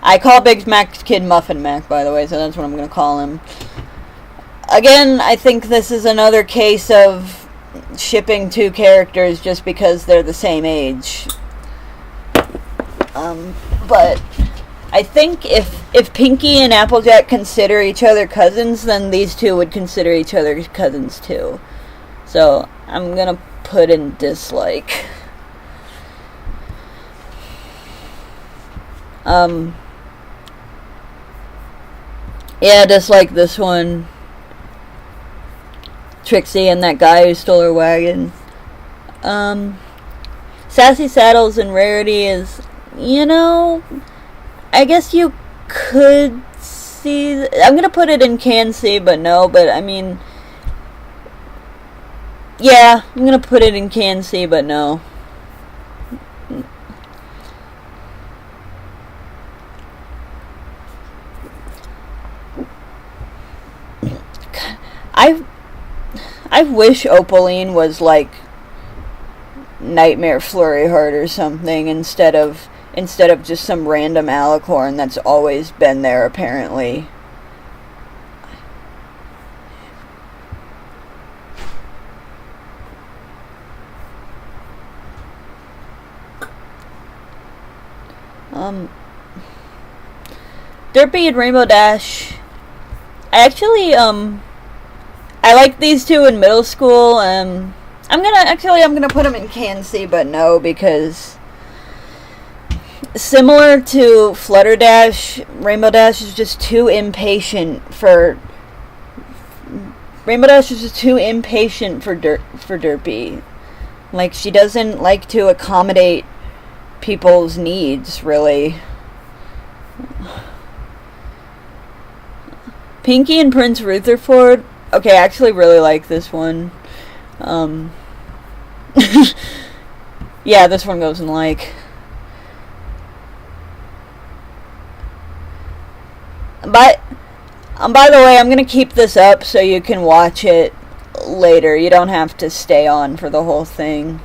Speaker 1: I call Big Mac's kid Muffin Mac, by the way, so that's what I'm going to call him. Again, I think this is another case of shipping two characters just because they're the same age. But I think if Pinky and Applejack consider each other cousins, then these two would consider each other cousins too. So I'm going to put in dislike. Yeah, just like this one. Trixie and that guy who stole her wagon. Sassy Saddles and Rarity is, I guess you could see. I'm gonna put it in can see, but no. But I mean, yeah, I'm gonna put it in can see, but no. I wish Opaline was like Nightmare Flurry Heart or something instead of just some random alicorn that's always been there apparently. Derpy and Rainbow Dash. I liked these two in middle school. I'm gonna put them in can see, but no, because similar to Flutterdash, Rainbow Dash is just too impatient for Rainbow Dash is just too impatient for Derpy. Like, she doesn't like to accommodate people's needs, really. Pinky and Prince Rutherford. Okay, I actually really like this one. Yeah, this one goes in like. But, by the way, I'm gonna keep this up so you can watch it later. You don't have to stay on for the whole thing.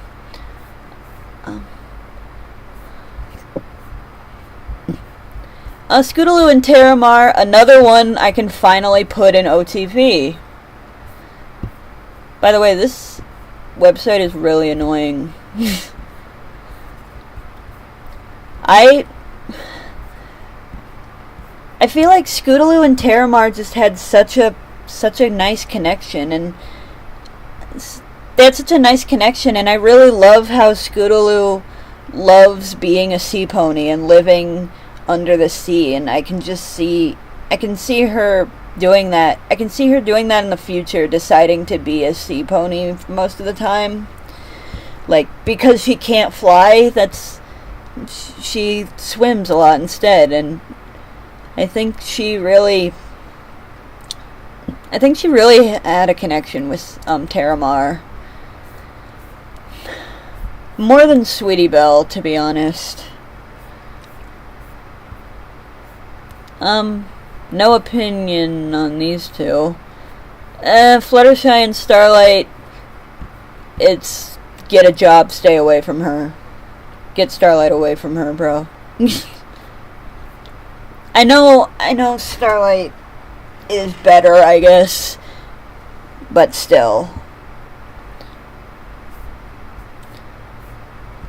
Speaker 1: Scootaloo and Terramar, another one I can finally put in OTV. By the way, this website is really annoying. I feel like Scootaloo and Terramar just had such a nice connection, and they had such a nice connection, and I really love how Scootaloo loves being a sea pony and living under the sea, and I can see her doing that. I can see her doing that in the future, deciding to be a sea pony most of the time. Like, because she can't fly, she swims a lot instead, and I think she really had a connection with Terramar. More than Sweetie Belle, to be honest. No opinion on these two. Fluttershy and Starlight, it's get a job, stay away from her. Get Starlight away from her, bro. I know Starlight is better, I guess, but still.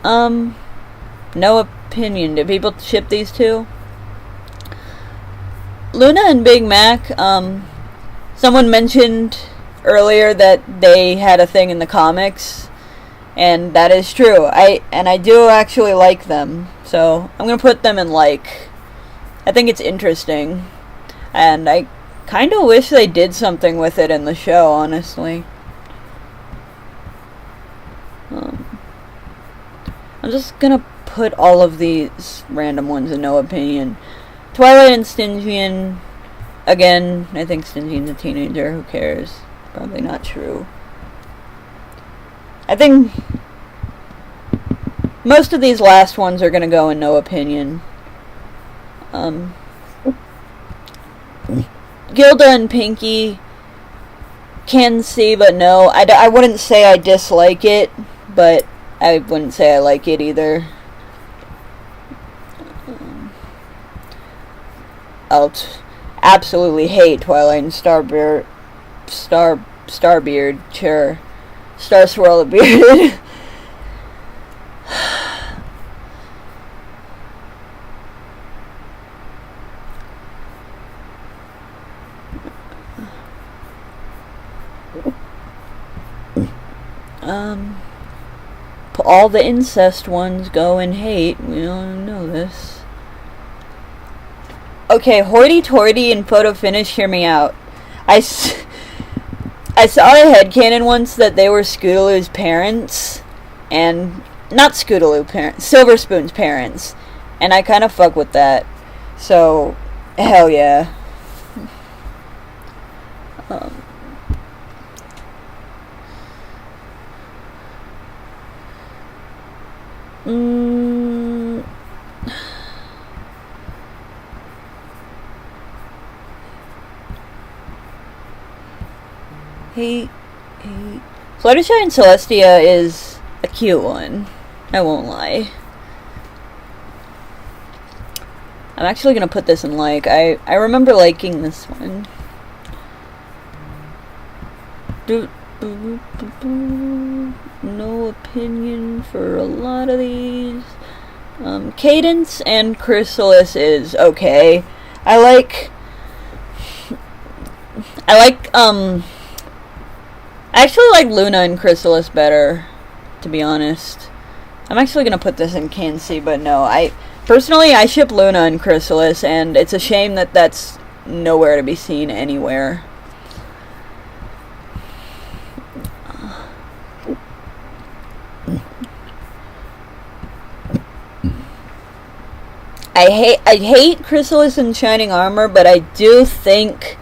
Speaker 1: No opinion. Do people ship these two? Luna and Big Mac, someone mentioned earlier that they had a thing in the comics, and that is true. I do actually like them, so I'm gonna put them in like. I think it's interesting, and I kind of wish they did something with it in the show, honestly. I'm just gonna put all of these random ones in no opinion. Twilight and Stygian, again, I think Stygian's a teenager, who cares? Probably not true. I think most of these last ones are gonna go in no opinion. Gilda and Pinky, can see but no. I wouldn't say I dislike it, but I wouldn't say I like it either. I'll absolutely hate Twilight and Starbeard, sure. Star Swirl the Beard. All the incest ones go in hate. We don't know this. Okay, Hoity Toity and Photo Finish, hear me out. I saw a headcanon once that they were Scootaloo's parents, and not Scootaloo parents, Silver Spoon's parents, and I kind of fuck with that. So, hell yeah. Fluttershy and Celestia is a cute one. I won't lie. I'm actually gonna put this in like. I remember liking this one. No opinion for a lot of these. Cadence and Chrysalis is okay. I actually like Luna and Chrysalis better, to be honest. I'm actually gonna put this in can see, but no. Personally, I ship Luna and Chrysalis, and it's a shame that that's nowhere to be seen anywhere. I hate Chrysalis and Shining Armor, but I do think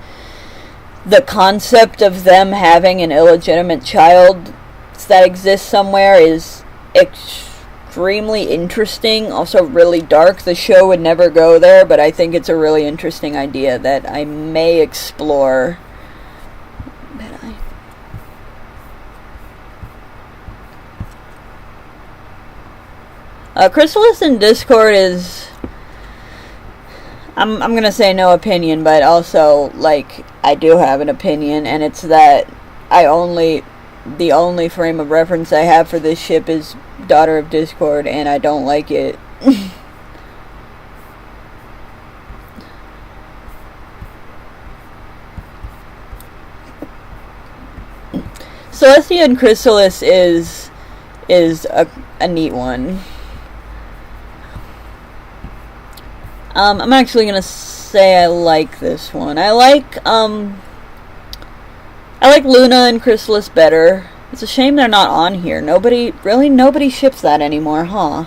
Speaker 1: the concept of them having an illegitimate child that exists somewhere is extremely interesting. Also really dark. The show would never go there, but I think it's a really interesting idea that I may explore. Chrysalis in Discord is... I'm gonna say no opinion, but also, like, I do have an opinion, and it's that the only frame of reference I have for this ship is Daughter of Discord, and I don't like it. Celestia and Chrysalis is a neat one. I'm actually gonna say I like this one. I like Luna and Chrysalis better. It's a shame they're not on here. Nobody ships that anymore, huh?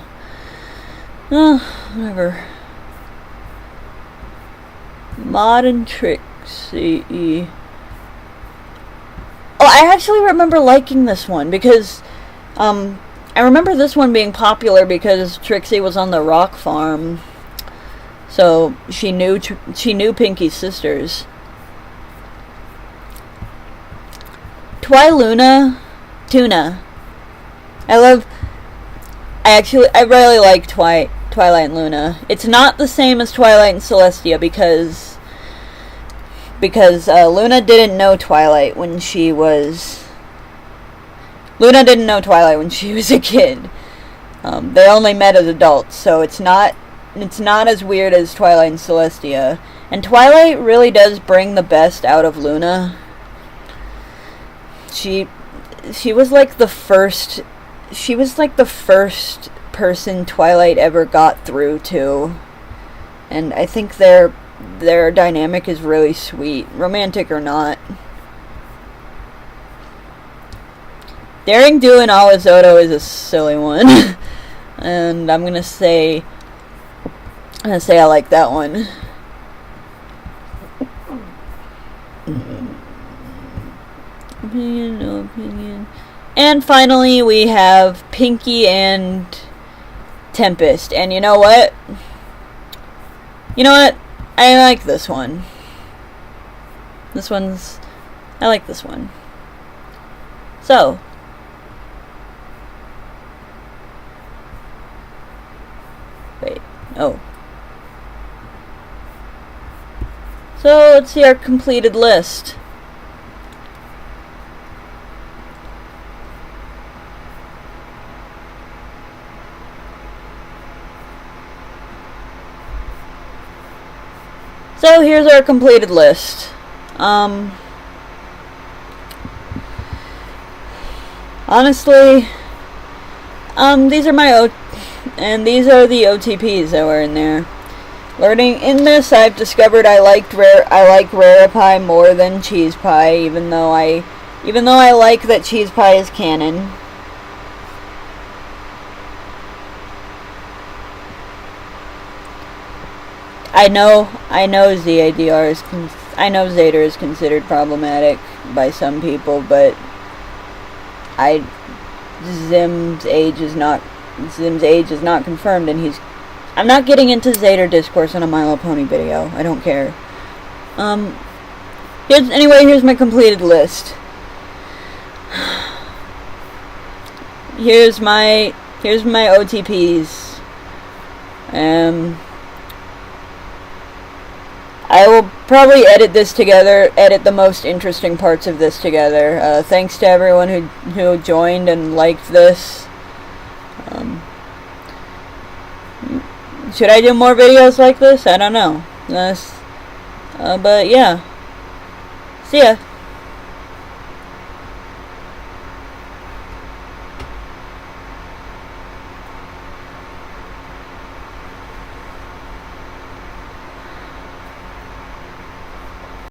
Speaker 1: Whatever. Mod and Trixie. Oh, I actually remember liking this one because, I remember this one being popular because Trixie was on the rock farm. So she knew Pinky's sisters. Tuna. I really like Twilight and Luna. It's not the same as Twilight and Celestia because Luna didn't know Twilight when she was a kid. They only met as adults, so it's not as weird as Twilight and Celestia. And Twilight really does bring the best out of Luna. She was like the first person Twilight ever got through to. And I think their dynamic is really sweet, romantic or not. Daring Do and Alizoto is a silly one. And I'm gonna say I like that one. Opinion, no opinion. And finally, we have Pinky and Tempest. And you know what? I like this one. I like this one. So. Wait. Oh. So, let's see our completed list. So, here's our completed list. Honestly, these are these are the OTPs that were in there. Learning in this, I've discovered I like Rarepie more than Cheese Pie, even though I like that Cheese Pie is canon. I know Zader is considered problematic by some people, but Zim's age is not confirmed, and I'm not getting into Zader discourse on a My Little Pony video. I don't care. Here's my completed list. Here's my OTPs. I will probably edit the most interesting parts of this together. Thanks to everyone who joined and liked this. Should I do more videos like this? I don't know. But yeah. See ya.